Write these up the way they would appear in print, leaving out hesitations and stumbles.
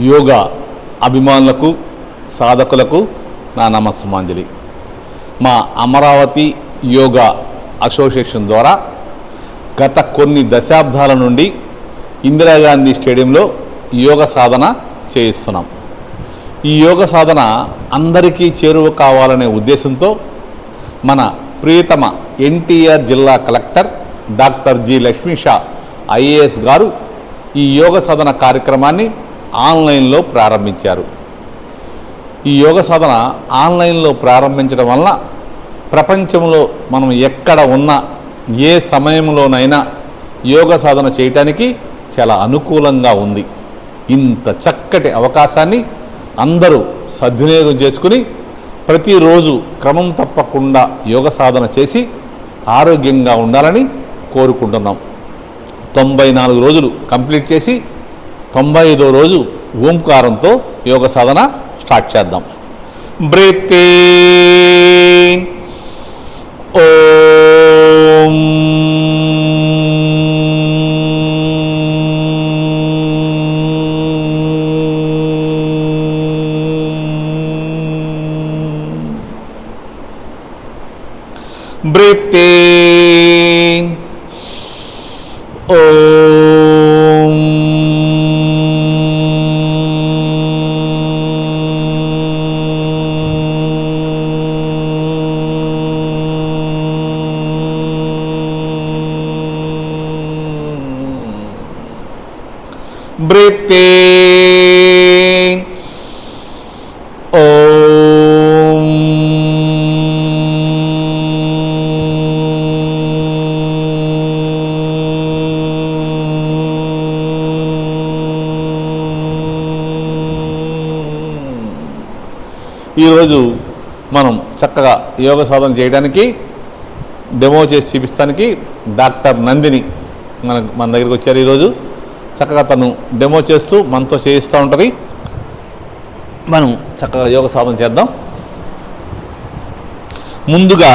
యోగా అభిమానులకు సాధకులకు నా నమస్సుమాంజలి. మా అమరావతి యోగా అసోసియేషన్ ద్వారా గత కొన్ని దశాబ్దాల నుండి ఇందిరాగాంధీ స్టేడియంలో యోగ సాధన చేయిస్తున్నాం. ఈ యోగ సాధన అందరికీ చేరువ కావాలనే ఉద్దేశంతో మన ప్రియతమ ఎన్టీఆర్ జిల్లా collector doctor G Lakshmisha IAS గారు ఈ యోగ సాధన కార్యక్రమాన్ని ఆన్లైన్లో ప్రారంభించారు. ఈ యోగ సాధన ఆన్లైన్లో ప్రారంభించడం వలన ప్రపంచంలో మనం ఎక్కడ ఉన్నా ఏ సమయంలోనైనా యోగ సాధన చేయటానికి చాలా అనుకూలంగా ఉంది. ఇంత చక్కటి అవకాశాన్ని అందరూ సద్వినియోగం చేసుకుని ప్రతిరోజు క్రమం తప్పకుండా యోగ సాధన చేసి ఆరోగ్యంగా ఉండాలని కోరుకుంటున్నాం. 94 రోజులు కంప్లీట్ చేసి 95వ రోజు ఓంకారంతో యోగ సాధన స్టార్ట్ చేద్దాం. Breathe in Om, breathe in Om, breathe in Om, ఈరోజు మనం చక్కగా యోగ సాధన చేయడానికి డెమో చేసి చూపిస్తానికి డాక్టర్ నందిని మన దగ్గరికి వచ్చారు. ఈరోజు చక్కగా తను డెమో చేస్తూ మనతో చేయిస్తూ ఉంటుంది. మనం చక్కగా యోగ సాధన చేద్దాం. ముందుగా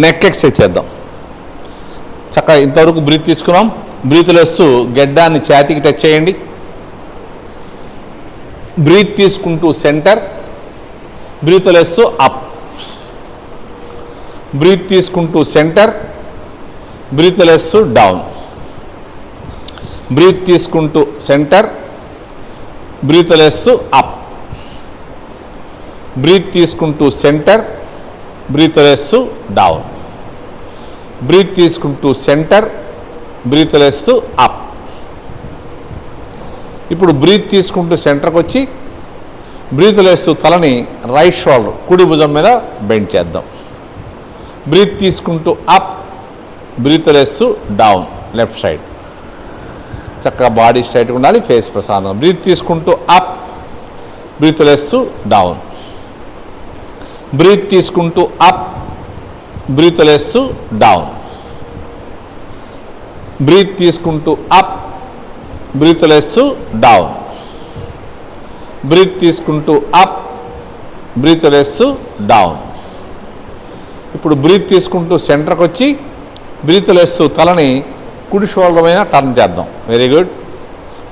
నెక్ ఎక్సర్సైజ్ చేద్దాం. చక్కగా ఇంతవరకు బ్రీత్ తీసుకున్నాం. బ్రీత్లు వేస్తూ గెడ్డాన్ని ఛాతీకి టచ్ చేయండి. బ్రీత్ తీసుకుంటూ సెంటర్, బ్రీత్లు వేస్తూ అప్, బ్రీత్ తీసుకుంటూ సెంటర్, బ్రీత్లు వేస్తూ డౌన్, బ్రీత్ తీసుకుంటూ సెంటర్, బ్రీత్లు వేస్తూ అప్, బ్రీత్ తీసుకుంటూ సెంటర్, బ్రీత్లు వేస్తూ డౌన్, బ్రీత్ తీసుకుంటూ సెంటర్, బ్రీత్లు వేస్తూ అప్. ఇప్పుడు బ్రీత్ తీసుకుంటూ సెంటర్కి వచ్చి బ్రీత్లు వేస్తూ తలని రైట్ షోల్డర్ కుడి భుజం మీద బెండ్ చేద్దాం. బ్రీత్ తీసుకుంటూ అప్, బ్రీత్లు వేస్తూ డౌన్ లెఫ్ట్ సైడ్. చక్కగా బాడీ స్ట్రైట్గా ఉండాలి, ఫేస్ ప్రశాంతం. బ్రీత్ తీసుకుంటూ అప్, బ్రీత్లు వేస్తూ డౌన్, బ్రీత్ తీసుకుంటూ అప్, బ్రీత్లు వేస్తూ డౌన్, బ్రీత్ తీసుకుంటూ అప్, బ్రీత్లు వేస్తూ డౌన్, బ్రీత్ తీసుకుంటూ అప్, బ్రీత్లు వేస్తూ డౌన్. ఇప్పుడు బ్రీత్ తీసుకుంటూ సెంటర్కి వచ్చి బ్రీత్లు వేస్తూ తలని కుడి షోల్డర్ మీద టర్న్ చేద్దాం. Very good.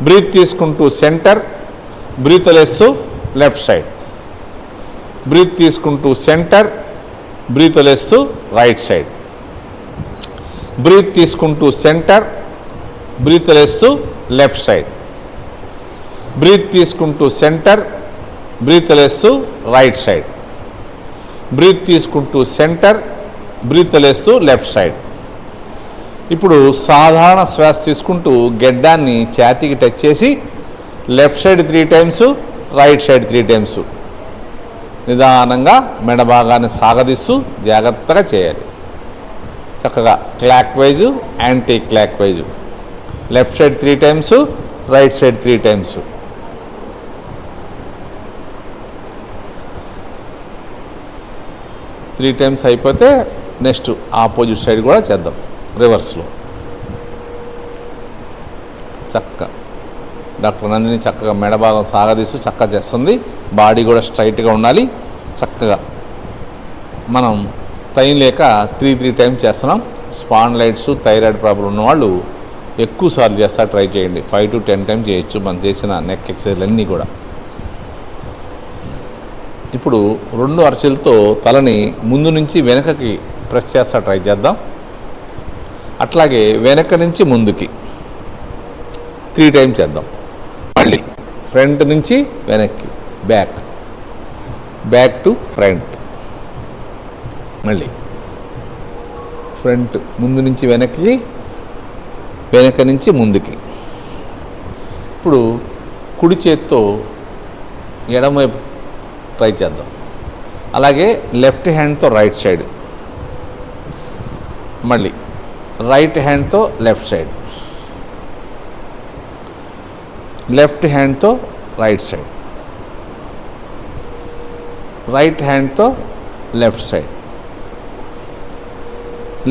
బ్రీత్ తీసుకుంటూ సెంటర్, బ్రీత్లు వేస్తూ లెఫ్ట్ సైడ్, బ్రీత్ తీసుకుంటూ సెంటర్, బ్రీత్లు వేస్తూ రైట్ సైడ్, బ్రీత్ తీసుకుంటూ సెంటర్, బ్రీత్లు వేస్తూ లెఫ్ట్ సైడ్, బ్రీత్ తీసుకుంటూ సెంటర్, బ్రీత్లు వేస్తూ రైట్ సైడ్, బ్రీత్ తీసుకుంటూ సెంటర్, బ్రీత్లు వేస్తూ లెఫ్ట్ సైడ్. ఇప్పుడు సాధారణ శ్వాస తీసుకుంటూ గెడ్డాన్ని ఛాతీకి టచ్ చేసి left side 3 times, right side 3 times నిదానంగా మెడ భాగాన్ని సాగదీస్తూ జాగ్రత్తగా చేయాలి. చక్కగా clock wise, anti clock wise. Left side 3 times, right side 3 times. Three times అయిపోతే నెక్స్ట్ ఆపోజిట్ సైడ్ కూడా చేద్దాం రివర్స్లో. చక్కగా డాక్టర్ నందిని చక్కగా మెడ భాగం సాగదీస్తూ చక్కగా చేస్తుంది. బాడీ కూడా స్ట్రైట్గా ఉండాలి. చక్కగా మనం టైం లేక 3 టైమ్స్ చేస్తున్నాం. స్పాండిలైటిస్, థైరాయిడ్ ప్రాబ్లం ఉన్నవాళ్ళు ఎక్కువ సార్లు చేస్తారు, ట్రై చేయండి. 5 to 10 టైమ్స్ చేయొచ్చు మనం చేసిన నెక్ ఎక్సర్సైజ్లు అన్నీ కూడా. ఇప్పుడు 2 అరచేతులతో తలని ముందు నుంచి వెనకకి ప్రెస్ చేస్తా ట్రై చేద్దాం. అట్లాగే వెనక నుంచి ముందుకి 3 టైమ్స్ చేద్దాం. మళ్ళీ ఫ్రంట్ నుంచి వెనక్కి, బ్యాక్, బ్యాక్ టు ఫ్రంట్, మళ్ళీ ఫ్రంట్, ముందు నుంచి వెనక్కి, వెనక నుంచి ముందుకి. ఇప్పుడు కుడి చేత్తో ఎడమవైపు ట్రై చేద్దాం. అలాగే లెఫ్ట్ హ్యాండ్తో రైట్ సైడ్, మళ్ళీ రైట్ హ్యాండ్తో లెఫ్ట్ సైడ్, లెఫ్ట్ హ్యాండ్తో రైట్ సైడ్, రైట్ హ్యాండ్తో లెఫ్ట్ సైడ్,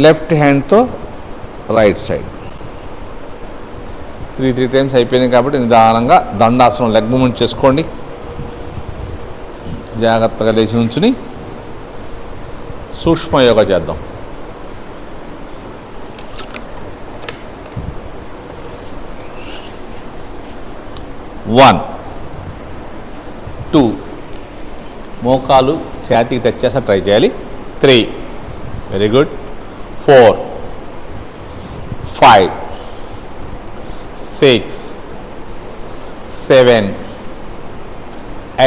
లెఫ్ట్ హ్యాండ్తో రైట్ సైడ్. 3 టైమ్స్ అయిపోయినాయి కాబట్టి నిదానంగా దండాసనం లెగ్ మూమెంట్ చేసుకోండి. జాగ్రత్తగా లేచి ఉంచుని సూక్ష్మ యోగా చేద్దాం. వన్, 2, మోకాలు ఛాతీకి టచ్ చేస్తా ట్రై చేయాలి. 3, వెరీ గుడ్. 4, 5, 6, 7,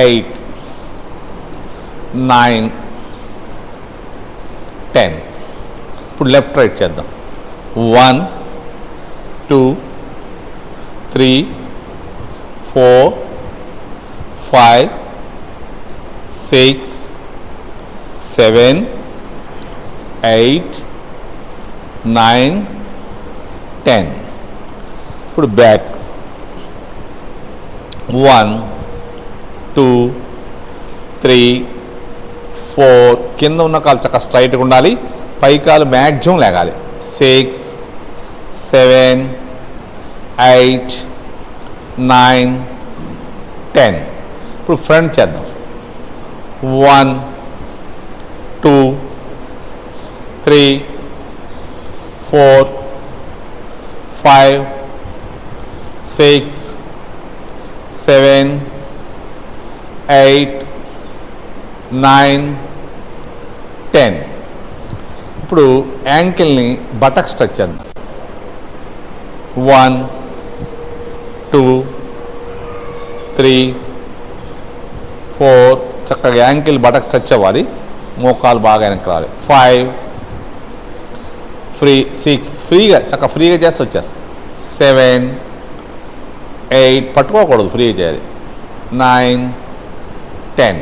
8, 9, 10. ఇప్పుడు లెఫ్ట్ రైట్ చేద్దాం. 1, 2, 3, 4, 5, 6, 7, 8, 9, 10. ఇప్పుడు బ్యాక్. 1, 2, 3, 4. కింద ఉన్న కాలు చక్కగా స్ట్రైట్గా ఉండాలి, పై కాలు మ్యాక్సిమం లేగాలి. 6, 7, 8, 9, 10. ఇప్పుడు ఫ్రంట్ చేద్దాం. 1, 2, 3, 4, 5, 6, 7, 8, 9, 10. ఇప్పుడు యాంకిల్ని బటక్స్ టచ్ చేద్దాం. 1, 2, 3, 4. చక్కగా యాంకిల్ బటక్స్ టచ్ అవ్వాలి, మోకాలు బాగా వెనక్కి రావాలి. 5, 6, ఫ్రీగా చక్కగా ఫ్రీగా చేస్తే వచ్చేస్తుంది. 7, 8, పట్టుకోకూడదు, ఫ్రీగా చేయాలి. 9, 10.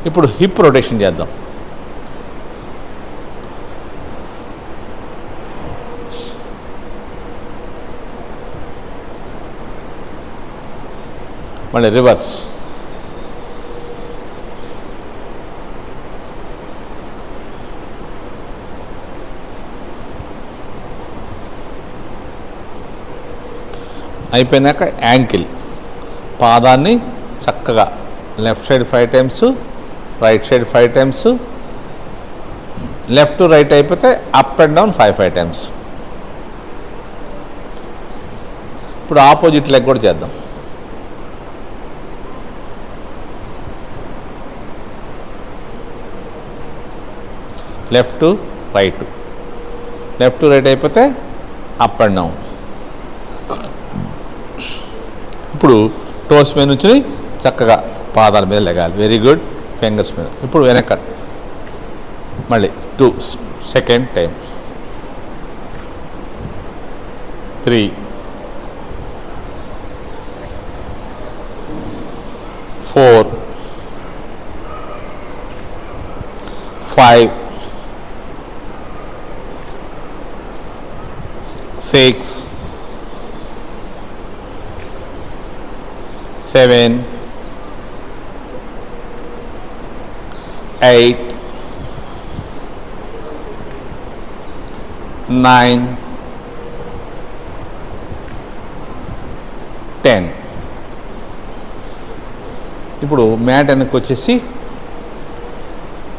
ఇప్పుడు హిప్ రొటేషన్ చేద్దాం. మళ్ళీ రివర్స్. అయిపోయినాక యాంకిల్, పాదాన్ని చక్కగా left side 5 times, right side 5 times, left to right అయిపోతే అప్ అండ్ డౌన్ 5 టైమ్స్. ఇప్పుడు ఆపోజిట్ లెగ్ కూడా చేద్దాం. Left to right, left to right అయిపోతే అప్ అండ్ డౌన్. ఇప్పుడు టోస్ మీద నుంచి చక్కగా పాదాల మీద లెగాలి. Very good. ఫింగర్స్ మీద. ఇప్పుడు వెనక మళ్ళీ 2, సెకండ్ టైం. 3, 4, 5, 6, 7, 8, 9, 10. ఇప్పుడు మ్యాట్ వెనక్కి వచ్చేసి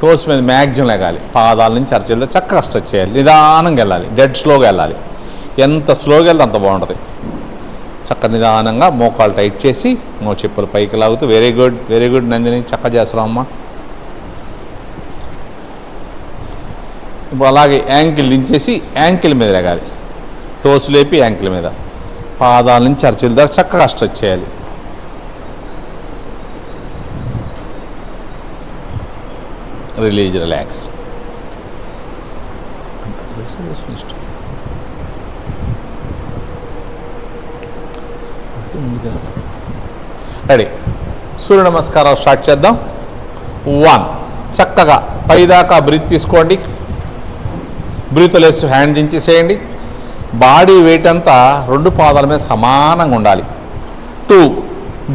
టోస్ మీద మ్యాక్సిమం లెగాలి, పాదాల నుంచి అరచేతులు చక్కగా స్ట్రెచ్ చేయాలి, నిదానంగా వెళ్ళాలి, డెడ్ స్లోగా వెళ్ళాలి. ఎంత స్లోగా వెళ్తే అంత బాగుంటుంది. చక్క నిదానంగా మోకాలు టైట్ చేసి చెప్పులు పైకి లాగుతూ. Very good, very good Nandini, చక్కగా చేస్తున్నావు అమ్మ. ఇప్పుడు అలాగే యాంకిల్ దించేసి యాంకిల్ మీద లేగాలి. టోస్ లేపి యాంకిల్ మీద, పాదాల నుంచి అరచేతుల దాకా చక్కగా స్ట్రెచ్ చేయాలి. Release, relax. రెడీ. సూర్య నమస్కారాలు స్టార్ట్ చేద్దాం. 1 చక్కగా పైదాకా బ్రీత్ తీసుకోండి. బ్రీత్ లేస్తూ హ్యాండ్ దించేసేయండి. బాడీ వెయిట్ అంతా 2 పాదాల మీద సమానంగా ఉండాలి. 2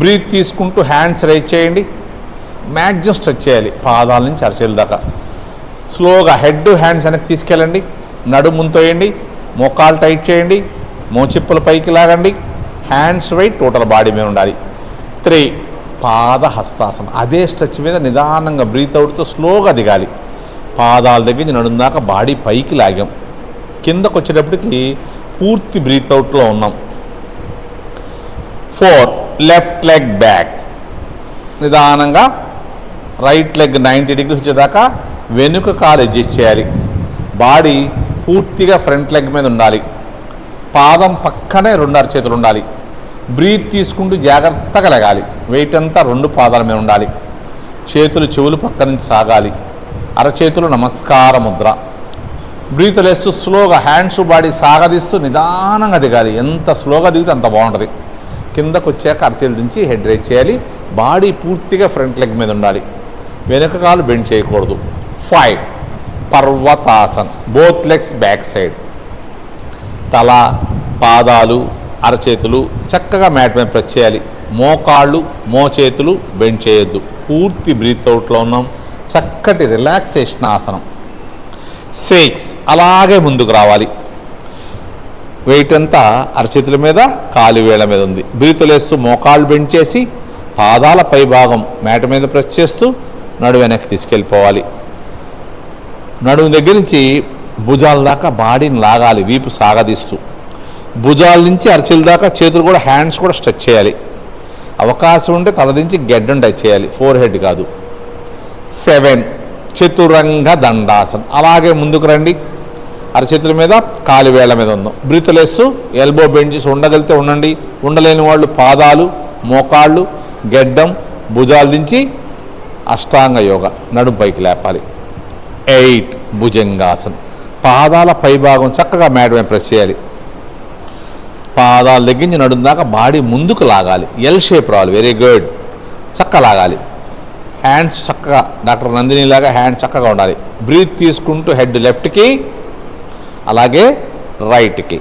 బ్రీత్ తీసుకుంటూ హ్యాండ్స్ రైజ్ చేయండి. మ్యాక్సిమం స్ట్రెచ్ చేయాలి పాదాల నుంచి అరచేతుల దాకా. స్లోగా హెడ్ హ్యాండ్స్ వెనక్కి తీసుకెళ్ళండి. నడుము ముంతోయండి. మోకాలు టైట్ చేయండి. మోచిప్పలు పైకి లాగండి. హ్యాండ్స్ వెయిట్ టోటల్ బాడీ మీద ఉండాలి. 3 పాద హస్తాసనం. అదే స్ట్రెచ్ మీద నిదానంగా బ్రీత్ అవుట్తో స్లోగా దిగాలి. పాదాల దగ్గర నుంచి నడుము దాకా బాడీ పైకి లాగాం. కిందకు వచ్చేటప్పటికి పూర్తి బ్రీత్ అవుట్లో ఉన్నాం. 4 లెఫ్ట్ లెగ్ బ్యాక్. నిదానంగా రైట్ లెగ్ 90 డిగ్రీస్ వచ్చేదాకా వెనుక కాలు అడ్జస్ట్ చేయాలి. బాడీ పూర్తిగా ఫ్రంట్ లెగ్ మీద ఉండాలి. పాదం పక్కనే 2 అరచేతులు ఉండాలి. బ్రీత్ తీసుకుంటూ జాగ్రత్తగా లెగాలి. వెయిట్ అంతా 2 పాదాల మీద ఉండాలి. చేతులు చెవులు పక్క నుంచి సాగాలి. అరచేతులు నమస్కార ముద్ర. బ్రీత్ లేస్తూ స్లోగా హ్యాండ్స్ బాడీ సాగదీస్తూ నిదానంగా దిగాలి. ఎంత స్లోగా దిగితే అంత బాగుంటుంది. కిందకు వచ్చాక అరచేతులు దించి హెడ్ రైజ్ చేయాలి. బాడీ పూర్తిగా ఫ్రంట్ లెగ్ మీద ఉండాలి. వెనుక కాలు బెండ్ చేయకూడదు. 5 పర్వతాసన్. Both legs back side. తల, పాదాలు, అరచేతులు చక్కగా మ్యాట్ మీద ప్రెస్ చేయాలి. మోకాళ్ళు, మోచేతులు బెండ్ చేయొద్దు. పూర్తి బ్రీత్ అవుట్లో ఉన్నాం. చక్కటి రిలాక్సేషన్ ఆసనం. 6 అలాగే ముందుకు రావాలి. వెయిట్ అంతా అరచేతుల మీద, కాలు వేళ్ళ మీద ఉంది. బ్రీత్ లేస్తూ మోకాళ్ళు బెండ్ చేసి పాదాల పై భాగం మ్యాట్ మీద ప్రెస్ చేస్తూ నడుము వెనక్కి తీసుకెళ్ళిపోవాలి. నడుము దగ్గర నుంచి భుజాల దాకా బాడీని లాగాలి. వీపు సాగదీస్తూ భుజాల నుంచి అరచేతుల దాకా చేతులు కూడా హ్యాండ్స్ కూడా స్ట్రెచ్ చేయాలి. అవకాశం ఉంటే తల నుంచి గెడ్డం టచ్ చేయాలి, ఫోర్ హెడ్ కాదు. 7 చతురంగ దండాసన్. అలాగే ముందుకు రండి. అరచేతుల మీద, కాలు వేళ్ల మీద ఉందాం. బ్రీత్ లేస్తూ ఎల్బో బెండ్ చేసి ఉండగలిగితే ఉండండి. ఉండలేని వాళ్ళు పాదాలు, మోకాళ్ళు, గెడ్డం, భుజాల నుంచి అష్టాంగ యోగ నడుము పైకి లేపాలి. 8 భుజంగాసన్. పాదాల పైభాగం చక్కగా మ్యాట్ మీద ప్రెస్ చేయాలి. పాదాల దగ్గర నుంచి నడుము దాకా బాడీ ముందుకు లాగాలి. ఎల్ షేప్ రావాలి. Very good. చక్కగా లాగాలి. హ్యాండ్స్ చక్కగా డాక్టర్ నందిని లాగా హ్యాండ్స్ చక్కగా ఉండాలి. బ్రీత్ తీసుకుంటూ హెడ్ లెఫ్ట్కి, అలాగే రైట్కి.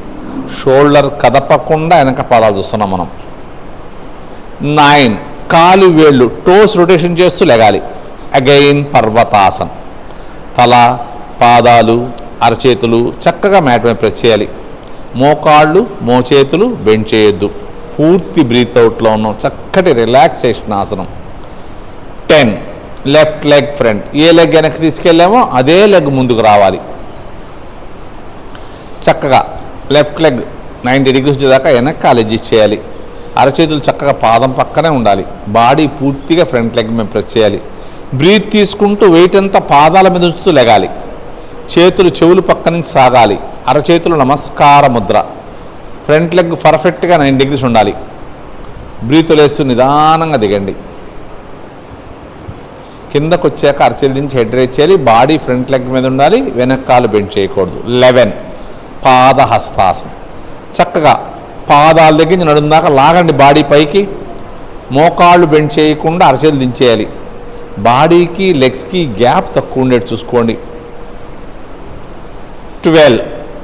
షోల్డర్ కదపకుండా వెనక పాదాలు చూస్తున్నాం మనం. 9 కాలు వేళ్ళు టోస్ రొటేషన్ చేస్తూ లెగాలి. అగైన్ పర్వతాసన్. తల, పాదాలు, అరచేతులు చక్కగా మ్యాట్ మీద ప్రెస్ చేయాలి. మోకాళ్ళు, మోచేతులు బెండ్ చేయొద్దు. పూర్తి బ్రీత్ అవుట్లో ఉన్నాం. చక్కటి రిలాక్సేషన్ ఆసనం. 10 లెఫ్ట్ లెగ్ ఫ్రంట్. ఏ లెగ్ వెనక్కి తీసుకెళ్ళామో అదే లెగ్ ముందుకు రావాలి. చక్కగా లెఫ్ట్ లెగ్ 90 డిగ్రీస్ వచ్చేదాకా వెనక్కి అడ్జస్ట్ చేయాలి. అరచేతులు చక్కగా పాదం పక్కనే ఉండాలి. బాడీ పూర్తిగా ఫ్రంట్ లెగ్ మీద ప్రెస్ చేయాలి. బ్రీత్ తీసుకుంటూ వెయిట్ అంతా పాదాల మీద ఉంచుతూ లెగాలి. చేతులు చెవులు పక్క నుంచి సాగాలి. అరచేతులు నమస్కార ముద్ర. ఫ్రంట్ లెగ్ పర్ఫెక్ట్గా 90 డిగ్రీస్ ఉండాలి. బ్రీత్ లేస్తూ నిదానంగా దిగండి. కిందకు వచ్చాక అరచేతుల నుంచి హెడ్ రైజ్ చేయాలి. బాడీ ఫ్రంట్ లెగ్ మీద ఉండాలి. వెనక్కాలు బెండ్ చేయకూడదు. 11 పాదహస్తాసనం. చక్కగా పాదాల దగ్గర నుంచి నడుము దాకా లాగండి బాడీ పైకి. మోకాళ్ళు బెండ్ చేయకుండా అరచేతులు దించేయాలి. బాడీకి లెగ్స్కి గ్యాప్ తక్కువ ఉండేది చూసుకోండి. 12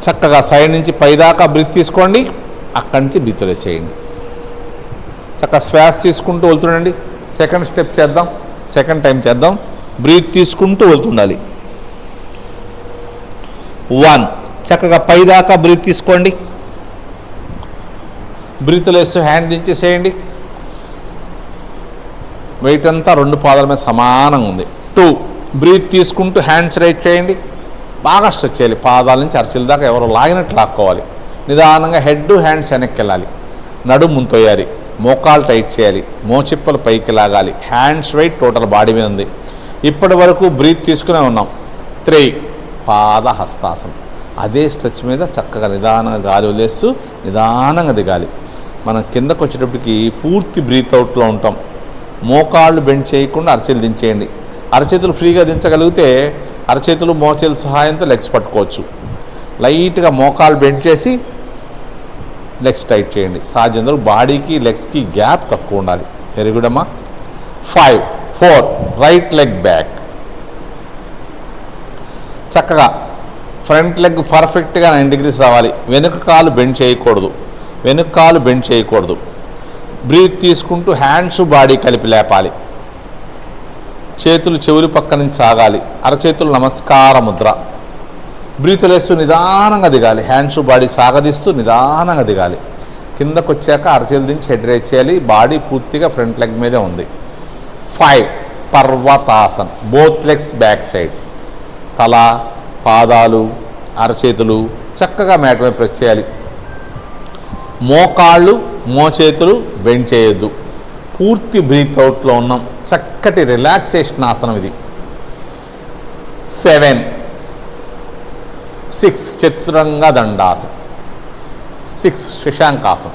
చక్కగా సైడ్ నుంచి పైదాకా బ్రీత్ తీసుకోండి. అక్కడి నుంచి బ్రీత్ వేసేయండి. చక్కగా శ్వాస తీసుకుంటూ వెళ్తుండండి. సెకండ్ స్టెప్ చేద్దాం. సెకండ్ టైం చేద్దాం. బ్రీత్ తీసుకుంటూ వెళ్తుండాలి. 1 చక్కగా పైదాకా బ్రీత్ తీసుకోండి. బ్రీత్ లేస్తూ హ్యాండ్ దించేసేయండి. వెయిట్ అంతా 2 పాదాల మీద సమానంగా ఉంది. 2 బ్రీత్ తీసుకుంటూ హ్యాండ్స్ రైట్ చేయండి. బాగా స్ట్రెచ్ చేయాలి. పాదాల నుంచి అరచేతుల దాకా ఎవరో లాగినట్టు లాక్కోవాలి. నిదానంగా హెడ్ హ్యాండ్స్ వెనక్కి వెళ్ళాలి. నడుము ముంతోయాలి. మోకాలు టైట్ చేయాలి. మోచిప్పలు పైకి లాగాలి. హ్యాండ్స్ వెయిట్ టోటల్ బాడీ మీద ఉంది. ఇప్పటి వరకు బ్రీత్ తీసుకునే ఉన్నాం. 3 పాద హస్తాసనం. అదే స్ట్రెచ్ మీద చక్కగా నిదానంగా గాలి వదిలేస్తూ నిదానంగా దిగాలి. మనం కిందకు వచ్చేటప్పటికి పూర్తి బ్రీత్ అవుట్లో ఉంటాం. మోకాళ్ళు బెండ్ చేయకుండా అరచేతులు దించేయండి. అరచేతులు ఫ్రీగా దించగలిగితే అరచేతులు మోచేతుల సహాయంతో లెగ్స్ పట్టుకోవచ్చు. లైట్గా మోకాళ్ళు బెండ్ చేసి లెగ్స్ టైట్ చేయండి. సాధ్యంతో బాడీకి లెగ్స్కి గ్యాప్ తక్కువ ఉండాలి. వెరీ గుడ్ అమ్మా. 5, 4 రైట్ లెగ్ బ్యాక్. చక్కగా ఫ్రంట్ లెగ్ పర్ఫెక్ట్గా 90 degrees రావాలి. వెనుక కాలు బెండ్ చేయకూడదు. బ్రీత్ తీసుకుంటూ హ్యాండ్స్ బాడీ కలిపి లేపాలి. చేతులు చెవులు పక్క నుంచి సాగాలి. అరచేతులు నమస్కార ముద్ర. బ్రీత్ లేస్తూ నిదానంగా దిగాలి. హ్యాండ్స్ బాడీ సాగదీస్తూ నిదానంగా దిగాలి. కిందకు వచ్చాక అరచేతులు దించి హెడ్ రేజ్ చేయాలి. బాడీ పూర్తిగా ఫ్రంట్ లెగ్ మీదే ఉంది. 5 పర్వతాసన్. Both legs back side. తల, పాదాలు, అరచేతులు చక్కగా మ్యాట్ మీద ప్రెస్ చేయాలి. మోకాళ్ళు మోచేతులు బెండ్ చేయొద్దు. పూర్తి బ్రీత్ అవుట్లో ఉన్నాం. చక్కటి రిలాక్సేషన్ ఆసనం ఇది. 7, 6 చతురంగ దండాసనం. 6 శశాంకాసనం.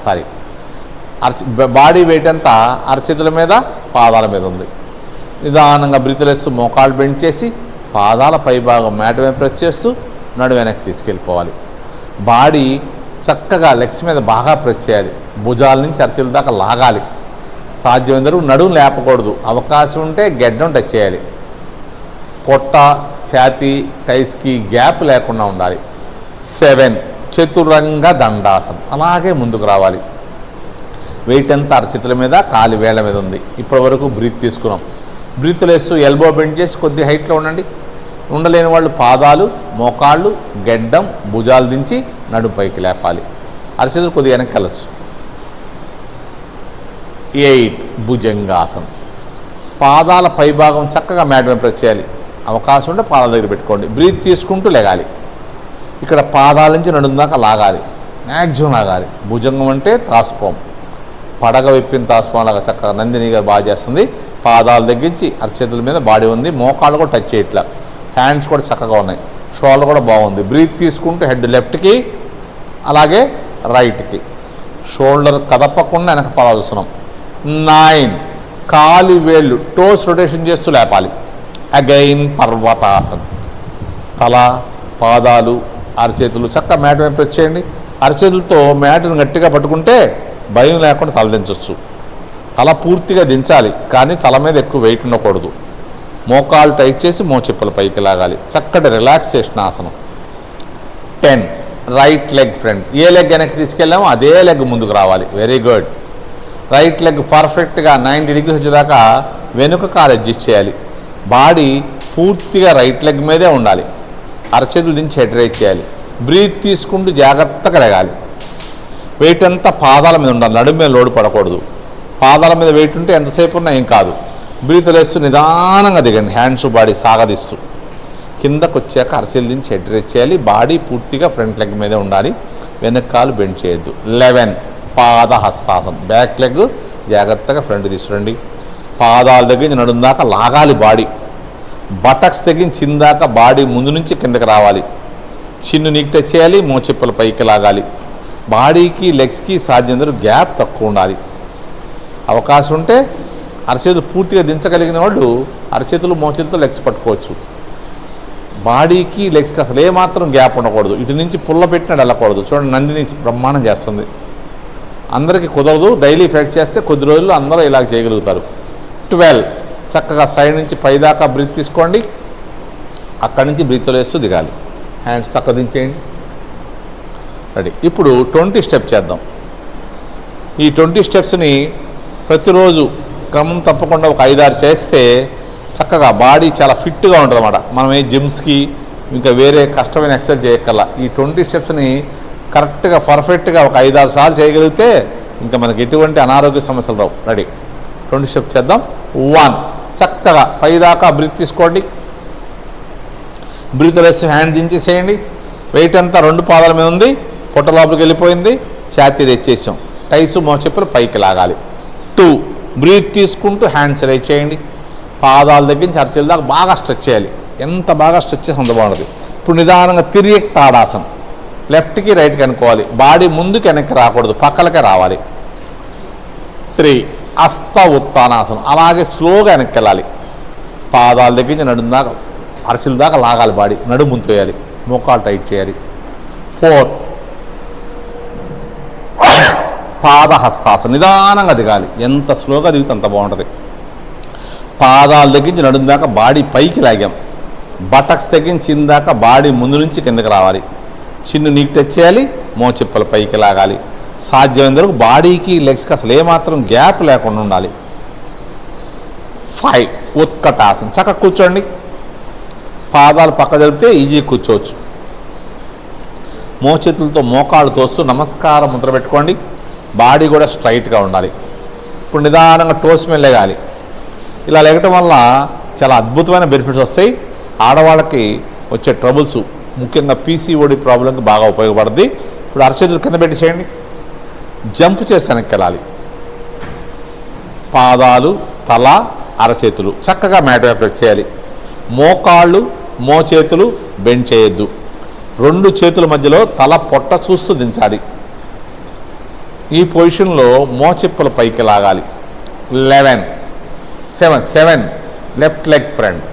బాడీ వెయిట్ అంతా అరచేతుల మీద పాదాల మీద ఉంది. నిదానంగా బ్రీతులేస్తూ మోకాళ్ళు బెండ్ చేసి పాదాల పై భాగం మ్యాట్ మీద ప్రెస్ చేస్తూ నడు వెనక్కి తీసుకెళ్ళిపోవాలి. బాడీ చక్కగా లెగ్స్ మీద బాగా ప్రెస్ చేయాలి. భుజాల నుంచి అరచేతుల దాకా లాగాలి. సాధ్యమైనంత నడుము లేపకూడదు. అవకాశం ఉంటే గెడ్డం టచ్ చేయాలి. పొట్ట, ఛాతీ, టైస్కి గ్యాప్ లేకుండా ఉండాలి. 7 చతురంగ దండాసనం. అలాగే ముందుకు రావాలి. వెయిట్ అంతా అరచేతుల మీద, కాలి వేళ్ల మీద ఉంది. ఇప్పటి వరకు బ్రీత్ తీసుకున్నాం. బ్రీత్ లేస్తూ ఎల్బో బెండ్ చేసి కొద్ది హైట్లో ఉండండి. ఉండలేని వాళ్ళు పాదాలు, మోకాళ్ళు, గెడ్డం, భుజాలు దించి నడుము పైకి లేపాలి. అరచేతులు కొద్దిగా వెనక్కి వెళ్ళచ్చు. 8 భుజంగాసనం. పాదాల పైభాగం చక్కగా మ్యాట్ మీద ప్రెస్ చేయాలి. అవకాశం ఉంటే పాదాల దగ్గర పెట్టుకోండి. బ్రీత్ తీసుకుంటూ లేగాలి. ఇక్కడ పాదాల నుంచి నడుము దాకా లాగాలి. మ్యాక్సిమం లాగాలి. భుజంగం అంటే తాసుపాం, పడగ విప్పిన తాసుపాం లాగా చక్కగా నందిని గారు బాగా చేస్తుంది. పాదాలు తగ్గించి అరచేతుల మీద బాడీ ఉంది. మోకాళ్ళు కూడా టచ్ చేయట్లా. హ్యాండ్స్ కూడా చక్కగా ఉన్నాయి. షోల్డర్ కూడా బాగుంది. బ్రీత్ తీసుకుంటూ హెడ్ లెఫ్ట్కి అలాగే రైట్కి. షోల్డర్ కదపకుండా వెనక పాదాలు చూస్తున్నాం. 9 కాలి వేళ్ళు టోస్ రొటేషన్ చేస్తూ లేపాలి. అగైన్ పర్వతాసన్. తల, పాదాలు, అరచేతులు చక్కగా మ్యాట్ మీద ప్రెస్ చేయండి. అరచేతులతో మ్యాట్ని గట్టిగా పట్టుకుంటే భయం లేకుండా తల దించవచ్చు. తల పూర్తిగా దించాలి, కానీ తల మీద ఎక్కువ వెయిట్ ఉండకూడదు. మోకాలు టైట్ చేసి మోచెప్పుల పైకి లాగాలి. చక్కటి రిలాక్సేషన్ ఆసనం. 10 రైట్ లెగ్ ఫ్రంట్. ఏ లెగ్ వెనక్కి తీసుకెళ్ళామో అదే లెగ్ ముందుకు రావాలి. Very good. రైట్ లెగ్ పర్ఫెక్ట్గా 90 degrees వచ్చేదాకా వెనుక కాలు అడ్జస్ట్ చేయాలి. బాడీ పూర్తిగా రైట్ లెగ్ మీదే ఉండాలి. అరచేతులు దించి హెడ్ రైజ్ చేయాలి. బ్రీత్ తీసుకుంటూ జాగ్రత్తగా లేగాలి. వెయిట్ అంతా పాదాల మీద ఉండాలి. నడుము మీద లోడు పడకూడదు. పాదాల మీద వెయిట్ ఉంటే ఎంతసేపు ఉన్నా ఏం కాదు. బ్రీత్ లేస్తూ నిదానంగా దిగండి. హ్యాండ్స్ బాడీ సాగదీస్తూ కిందకు వచ్చాక అరచేతులు దించి హెడ్ రైజ్ చేయాలి. బాడీ పూర్తిగా ఫ్రంట్ లెగ్ మీదే ఉండాలి. వెనక కాలు బెండ్ చేయొద్దు. 11 పాద హస్తాసనం. బ్యాక్ లెగ్ జాగ్రత్తగా ఫ్రంట్ తీసుకురండి. పాదాల దగ్గర నడుము దాకా లాగాలి. బాడీ బటక్స్ తగ్గించి చిందాక బాడీ ముందు నుంచి కిందకి రావాలి. చిన్ను నీకు టచ్ చేయాలి. మోచెప్పుల పైకి లాగాలి. బాడీకి లెగ్స్కి సాధ్యమైనంత గ్యాప్ తక్కువ ఉండాలి. అవకాశం ఉంటే అరచేతులు పూర్తిగా దించగలిగిన వాళ్ళు అరచేతులు మోచేతులతో లెగ్స్ పట్టుకోవచ్చు. బాడీకి లెగ్స్కి అసలు ఏమాత్రం గ్యాప్ ఉండకూడదు. ఇటు నుంచి పుల్ల పెట్టినట్టు వెళ్ళకూడదు. చూడండి, నందిని బ్రహ్మాండం చేస్తుంది. అందరికీ కుదరదు. డైలీ ఫెక్ట్ చేస్తే కొద్ది రోజుల్లో అందరూ ఇలా చేయగలుగుతారు. 12 చక్కగా సైడ్ నుంచి పైదాకా బ్రీత్ తీసుకోండి. అక్కడి నుంచి బ్రీత్లో వేస్తూ దిగాలి. హ్యాండ్స్ చక్కగా దించేయండి. రెడీ. ఇప్పుడు 20 స్టెప్ చేద్దాం. ఈ 20 స్టెప్స్ని ప్రతిరోజు క్రమం తప్పకుండా ఒక 5-6 చేస్తే చక్కగా బాడీ చాలా ఫిట్గా ఉంటుంది అన్నమాట. మనం ఏ జిమ్స్కి ఇంకా వేరే కష్టమైన ఎక్సర్సైజ్ చేయక్కర్లా. ఈ 20 స్టెప్స్ని కరెక్ట్గా పర్ఫెక్ట్గా ఒక 5-6 సార్లు చేయగలిగితే ఇంకా మనకి ఎటువంటి అనారోగ్య సమస్యలు రావు. రెడీ. 20 స్టెప్స్ చేద్దాం. 1 చక్కగా పైదాకా బ్రీత్ తీసుకోండి. బ్రీత్ వేసి హ్యాండ్ దించేసేయండి. వెయిట్ అంతా 2 పాదాల మీద ఉంది. పొట్ట లోపలికి వెళ్ళిపోయింది. ఛాతీ తెచ్చేసాం. టైసు మోచెప్పులు పైకి లాగాలి. 2 బ్రీత్ తీసుకుంటూ హ్యాండ్స్ రైట్ చేయండి. పాదాల దగ్గర నుంచి అరచేతుల దాకా బాగా స్ట్రెచ్ చేయాలి. ఎంత బాగా స్ట్రెచ్ చేసి అంత బాగుంటుంది. ఇప్పుడు నిదానంగా తిరియక్ తాడాసనం. లెఫ్ట్కి రైట్కి అనుకోవాలి, బాడీ ముందుకు వెనక్కి రాకూడదు, పక్కలకే రావాలి. 3 హస్త ఉత్తానాసనం. అలాగే స్లోగా వెనక్కి వెళ్ళాలి, పాదాల దగ్గర నుంచి నడుము దాకా అరచుల దాకా లాగాలి, బాడీ నడుము ముందు వేయాలి, మోకాలు టైట్ చేయాలి. 4 పాదహస్తాసనం. నిదానంగా దిగాలి, ఎంత స్లోగా దిగితే అంత బాగుంటుంది. పాదాల దగ్గర నుంచి నడుము దాకా బాడీ పైకి లాగాం, బటక్స్ తగ్గించి దాకా బాడీ ముందు నుంచి కిందకి రావాలి, చిన్ను నీకు టచ్ చేయాలి, మోచిప్పలు పైకి లాగాలి. సాధ్యమైనంత వరకు బాడీకి లెగ్స్కి అసలు ఏమాత్రం గ్యాప్ లేకుండా ఉండాలి. 5 ఉత్కటాసనం. చక్కగా కూర్చోండి, పాదాలు పక్క జరిపితే ఈజీ కూర్చోవచ్చు. మోచేతులతో మోకాళ్ళు తోస్తూ నమస్కారం ముద్ర పెట్టుకోండి, బాడీ కూడా స్ట్రైట్గా ఉండాలి. ఇప్పుడు నిదానంగా టోస్ మీద లెగాలి. ఇలా లెగటం వల్ల చాలా అద్భుతమైన బెనిఫిట్స్ వస్తాయి. ఆడవాళ్ళకి వచ్చే ట్రబుల్స్, ముఖ్యంగా పీసీఓడి ప్రాబ్లంకి బాగా ఉపయోగపడుతుంది. ఇప్పుడు అరచేతులు కింద పెట్టి చేయండి, జంప్ చేసి వెనక్కి వెళ్ళాలి. పాదాలు, తల, అరచేతులు చక్కగా మ్యాట్ వైపు చేయాలి. మోకాళ్ళు, మోచేతులు బెండ్ చేయొద్దు. 2 చేతుల మధ్యలో తల పొట్ట చూస్తూ దించాలి. ఈ పొజిషన్లో మోచిప్పలు పైకి లాగాలి. 11 7 left leg front.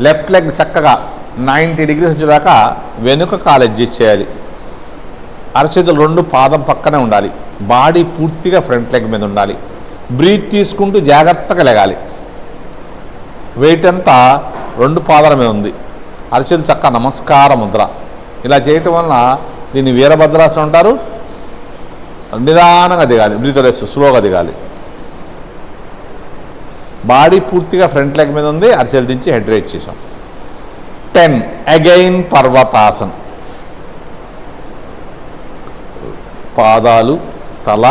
Left leg చక్కగా 90 degrees వచ్చేదాకా వెనుక కాలు అడ్జస్ట్ చేయాలి. అరచేతులు 2 పాదం పక్కనే ఉండాలి, బాడీ పూర్తిగా ఫ్రంట్ లెగ్ మీద ఉండాలి. బ్రీత్ తీసుకుంటూ జాగ్రత్తగా లెగాలి. వెయిట్ అంతా 2 పాదాల మీద ఉంది. అరచేతులు చక్క నమస్కార ముద్ర. ఇలా చేయటం వలన దీన్ని వీరభద్రాసనం అంటారు. నిదానంగా దిగాలి, బ్రీత్ వదిలేస్తూ స్లోగా దిగాలి. బాడీ పూర్తిగా ఫ్రంట్ లెగ్ మీద ఉంది, అరచేతులు దించి హెడ్ రైట్ చేసాం. 10 అగైన్ పర్వతాసన్. పాదాలు, తల,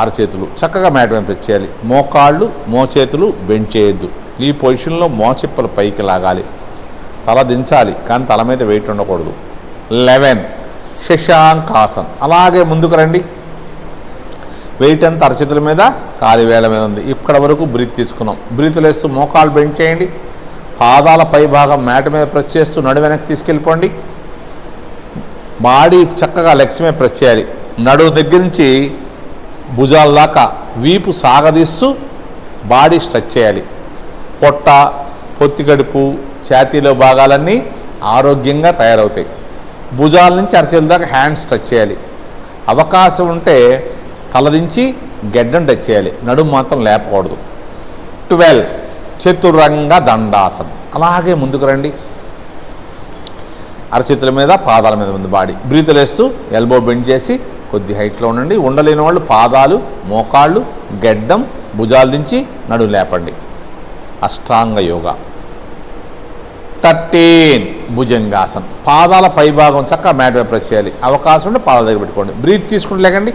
అరచేతులు చక్కగా మ్యాట్ మీద చేయాలి. మోకాళ్ళు, మోచేతులు బెండ్ చేయొద్దు. ఈ పొజిషన్లో మోచిప్పలు పైకి లాగాలి, తల దించాలి, కానీ తల మీద వెయిట్ ఉండకూడదు. 11 శశాంకాసన్. అలాగే ముందుకు రండి, వెయిట్ అంతా అరచేతుల మీద, కాలి వేళ్ళ మీద ఉంది. ఇక్కడ వరకు బ్రీత్ తీసుకున్నాం. బ్రీత్ లేస్తూ మోకాలు బెండ్ చేయండి, పాదాల పై భాగం మ్యాట్ మీద ప్రెస్ చేస్తూ నడు వెనక్కి తీసుకెళ్ళిపోండి. బాడీ చక్కగా లెగ్స్ మీద ప్రెస్ చేయాలి. నడుము దగ్గర నుంచి భుజాల దాకా వీపు సాగదీస్తూ బాడీ స్ట్రెచ్ చేయాలి. పొట్ట, పొత్తికడుపు, ఛాతీలో భాగాలన్నీ ఆరోగ్యంగా తయారవుతాయి. భుజాల నుంచి అరచేతుల దాకా హ్యాండ్స్ స్ట్రెచ్ చేయాలి. అవకాశం ఉంటే తలదించి గెడ్డం టచ్ చేయాలి, నడుము మాత్రం లేపకూడదు. 12 చతురంగ దండాసనం. అలాగే ముందుకు రండి, అరచేతుల మీద, పాదాల మీద ఉంది బాడీ. బ్రీత్ లేస్తూ ఎల్బో బెండ్ చేసి కొద్ది హైట్లో ఉండండి. ఉండలేని వాళ్ళు పాదాలు, మోకాళ్ళు, గెడ్డం, భుజాలు దించి నడుము లేపండి. అష్టాంగ యోగా. 13 భుజంగాసనం. పాదాల పైభాగం చక్కగా మ్యాట్ వైపు ప్రెస్ చేయాలి. అవకాశం ఉంటే పాదాల దగ్గర పెట్టుకోండి. బ్రీత్ తీసుకుంటూ లేకండి,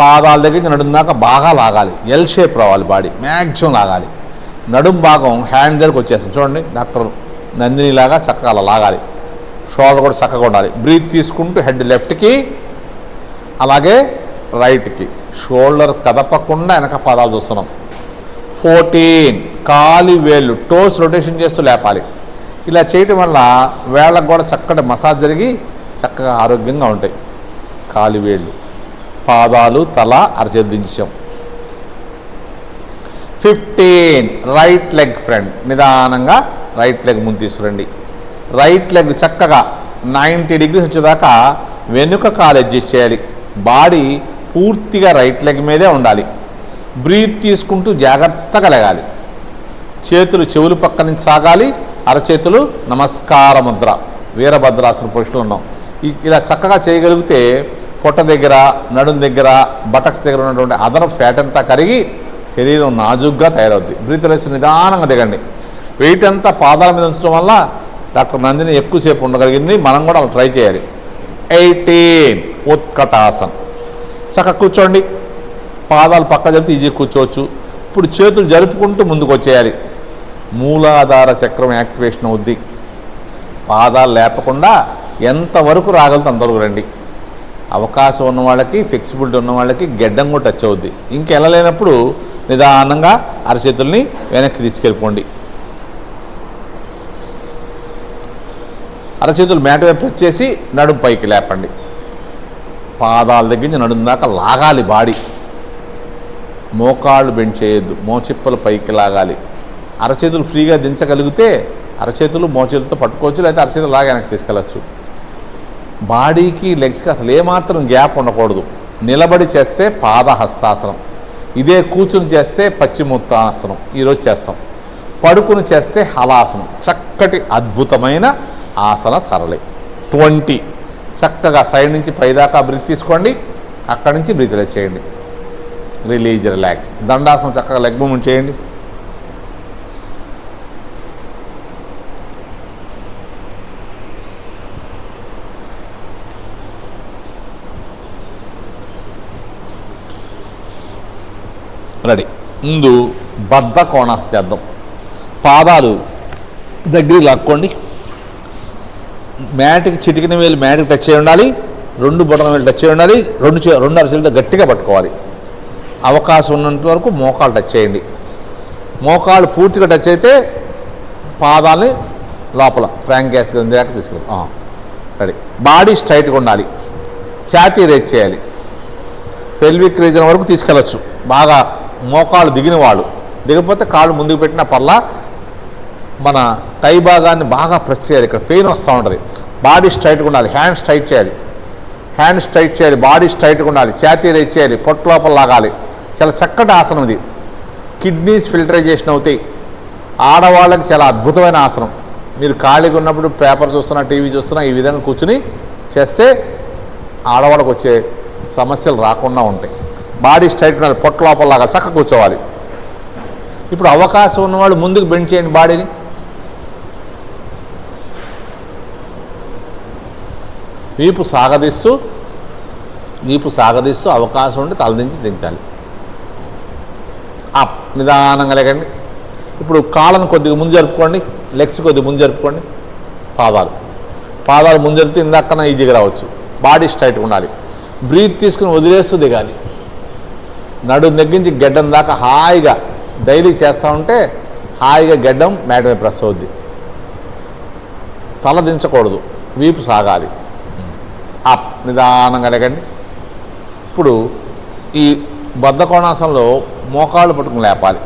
పాదాల దగ్గర నడుము దాకా బాగా లాగాలి. ఎల్ షేప్ రావాలి, బాడీ మ్యాక్సిమం లాగాలి. నడుము భాగం హ్యాండ్ దగ్గరకు వచ్చేస్తుంది చూడండి, డాక్టర్ నందిని లాగా చక్కగా అలా లాగాలి. షోల్డర్ కూడా చక్కగా ఉండాలి. బ్రీత్ తీసుకుంటూ హెడ్ లెఫ్ట్కి, అలాగే రైట్కి. షోల్డర్ కదపకుండా వెనక పాదాలు చూస్తున్నాం. 14 కాలి వేళ్ళు, టోస్ రొటేషన్ చేస్తూ లేపాలి. ఇలా చేయటం వల్ల వేళ్ళకు కూడా చక్కటి మసాజ్ జరిగి చక్కగా ఆరోగ్యంగా ఉంటాయి. కాలి వేళ్ళు, పాదాలు, తల, అరచేతులు దించాం. 15 రైట్ లెగ్ ఫ్రంట్. నిదానంగా రైట్ లెగ్ ముందు తీసుకురండి. రైట్ లెగ్ చక్కగా 90 degrees వచ్చేదాకా వెనుక కాలు అడ్జస్ట్ చేయాలి. బాడీ పూర్తిగా రైట్ లెగ్ మీదే ఉండాలి. బ్రీత్ తీసుకుంటూ జాగ్రత్తగా లెగాలి. చేతులు చెవులు పక్క నుంచి సాగాలి. అరచేతులు నమస్కార ముద్ర, వీరభద్రాసన పొజిషన్లో ఉన్నాం. ఇలా చక్కగా చేయగలిగితే పొట్ట దగ్గర, నడుం దగ్గర, బటక్స్ దగ్గర ఉన్నటువంటి అదనపు ఫ్యాట్ అంతా కరిగి శరీరం నాజుగ్గా తయారవుద్ది. బ్రీత్ వేసి నిదానంగా దిగండి. వెయిట్ అంతా పాదాల మీద ఉంచడం వల్ల డాక్టర్ నందిని ఎక్కువసేపు ఉండగలిగింది. మనం కూడా అలా ట్రై చేయాలి. 18 ఉత్కటాసన్. చక్కగా కూర్చోండి, పాదాలు పక్క జరిపితే ఈజీ కూర్చోవచ్చు. ఇప్పుడు చేతులు జరుపుకుంటూ ముందుకు వచ్చేయాలి. మూలాధార చక్రం యాక్టివేషన్ అవుద్ది. పాదాలు లేపకుండా ఎంతవరకు రాగలతో అంతవరకు రండి. అవకాశం ఉన్న వాళ్ళకి, ఫ్లెక్సిబిలిటీ ఉన్న వాళ్ళకి గెడ్డం కూడా టచ్ అవుద్ది. ఇంకెళ్ళలేనప్పుడు నిదానంగా అరచేతుల్ని వెనక్కి తీసుకెళ్ళిపోండి. అరచేతులు మ్యాట్ వైపు ప్రెస్ చేసి నడుము పైకి లేపండి. పాదాల దగ్గర నుంచి నడుము దాకా లాగాలి బాడీ. మోకాళ్ళు బెండ్ చేయొద్దు, మోచిప్పలు పైకి లాగాలి. అరచేతులు ఫ్రీగా దించగలిగితే అరచేతులు మోచేతులతో పట్టుకోవచ్చు, లేకపోతే అరచేతులు లాగా వెనక్కి తీసుకెళ్ళచ్చు. బాడీకి లెగ్స్కి అసలు ఏమాత్రం గ్యాప్ ఉండకూడదు. నిలబడి చేస్తే పాదహస్తాసనం, ఇదే కూర్చుని చేస్తే పశ్చిమోత్తాసనం ఈరోజు చేస్తాం. పడుకుని చేస్తే హలాసనం. చక్కటి అద్భుతమైన ఆసన సరళి. 20 చక్కగా సైడ్ నుంచి పైదాకా బ్రీత్ తీసుకోండి, అక్కడి నుంచి బ్రీత్ రిలీజ్ చేయండి. రిలాక్స్. దండాసనం చక్కగా లెగ్ మూవ్మెంట్ చేయండి. రెడీ. ముందు బద్ధ కోణాసనం చేద్దాం. పాదాలు దగ్గర లాక్కోండి. మ్యాట్కి చిటికిన వేలు మ్యాట్కి టచ్ అయి ఉండాలి, 2 బొటన వేలు టచ్ అయి ఉండాలి, 2 అరచేతులతో గట్టిగా పట్టుకోవాలి. అవకాశం ఉన్నంత వరకు మోకాలు టచ్ చేయండి. మోకాలు పూర్తిగా టచ్ అయితే పాదాలని లోపల ఫ్రాంక్ గ్యాస్ దాకా తీసుకెళ్ళి. రెడీ. బాడీ స్ట్రైట్గా ఉండాలి, ఛాతీ రేజ్ చేయాలి, పెల్విక్ రీజన్ వరకు తీసుకెళ్ళచ్చు. బాగా మోకాలు దిగిన వాళ్ళు, దిగకపోతే కాళ్ళు ముందుకు పెట్టిన పర్లా మన టై భాగాన్ని బాగా ప్రెస్ చేయాలి. ఇక్కడ పెయిన్ వస్తూ ఉంటుంది. బాడీ స్ట్రైట్గా ఉండాలి, హ్యాండ్ స్ట్రైట్ చేయాలి, బాడీ స్ట్రైట్గా ఉండాలి, ఛాతీ రేజ్ చేయాలి, పొట్ట లోపల లాగాలి. చాలా చక్కటి ఆసనం ఇది. కిడ్నీస్ ఫిల్టరైజేషన్ అవుతాయి. ఆడవాళ్ళకి చాలా అద్భుతమైన ఆసనం. మీరు ఖాళీగా ఉన్నప్పుడు పేపర్ చూస్తున్నా, టీవీ చూస్తున్నా, ఈ విధంగా కూర్చుని చేస్తే ఆడవాళ్ళకు వచ్చే సమస్యలు రాకుండా ఉంటాయి. బాడీ స్ట్రైట్ ఉండాలి, పొట్ట లోపల లాగాలి, చక్కగా కూర్చోవాలి. ఇప్పుడు అవకాశం ఉన్నవాళ్ళు ముందుకు బెండ్ చేయండి బాడీని. వీపు సాగదీస్తూ అవకాశం ఉంటే తలదించి దించాలి. అప్ నిదానంగా లేకండి. ఇప్పుడు కాళ్ళను కొద్దిగా ముందు జరుపుకోండి, లెగ్స్ కొద్దిగా ముందు జరుపుకోండి. పాదాలు ముందు జరిపితే ఇందాకన్నా ఈజీగా రావచ్చు. బాడీ స్ట్రైట్గా ఉండాలి. బ్రీత్ తీసుకుని వదిలేస్తూ దిగాలి. నడుము దగ్గర నుంచి గెడ్డం దాకా హాయిగా డైలీ చేస్తూ ఉంటే హాయిగా గెడ్డం మ్యాట్ మీద ప్రెస్ అవుద్ది. తల దించకూడదు, వీపు సాగాలి. అప్ నిదానంగా లేకండి. ఇప్పుడు ఈ బద్ధ కోణాసనంలో మోకాళ్ళు పట్టుకుని లేపాలి.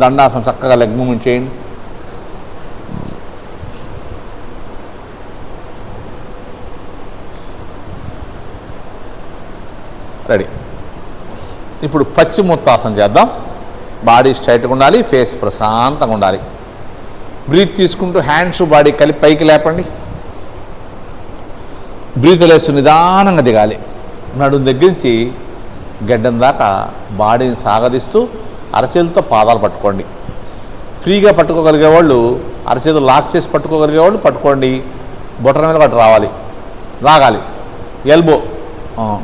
దండాసనం చక్కగా లెగ్ మూవ్మెంట్ చేయండి. రెడీ. ఇప్పుడు పశ్చిమోత్తాసనం చేద్దాం. బాడీ స్ట్రైట్గా ఉండాలి, ఫేస్ ప్రశాంతంగా ఉండాలి. బ్రీత్ తీసుకుంటూ హ్యాండ్స్ బాడీ కలిపి పైకి లేపండి. బ్రీత్ లేస్తూ నిదానంగా దిగాలి. నడుము దగ్గర నుంచి గడ్డం దాకా బాడీని సాగదీస్తూ అరచేతులతో పాదాలు పట్టుకోండి. ఫ్రీగా పట్టుకోగలిగే వాళ్ళు అరచేతులు లాక్ చేసి పట్టుకోగలిగే వాళ్ళు పట్టుకోండి. బొటన మీద కట్టు రావాలి, లాగాలి. ఎల్బో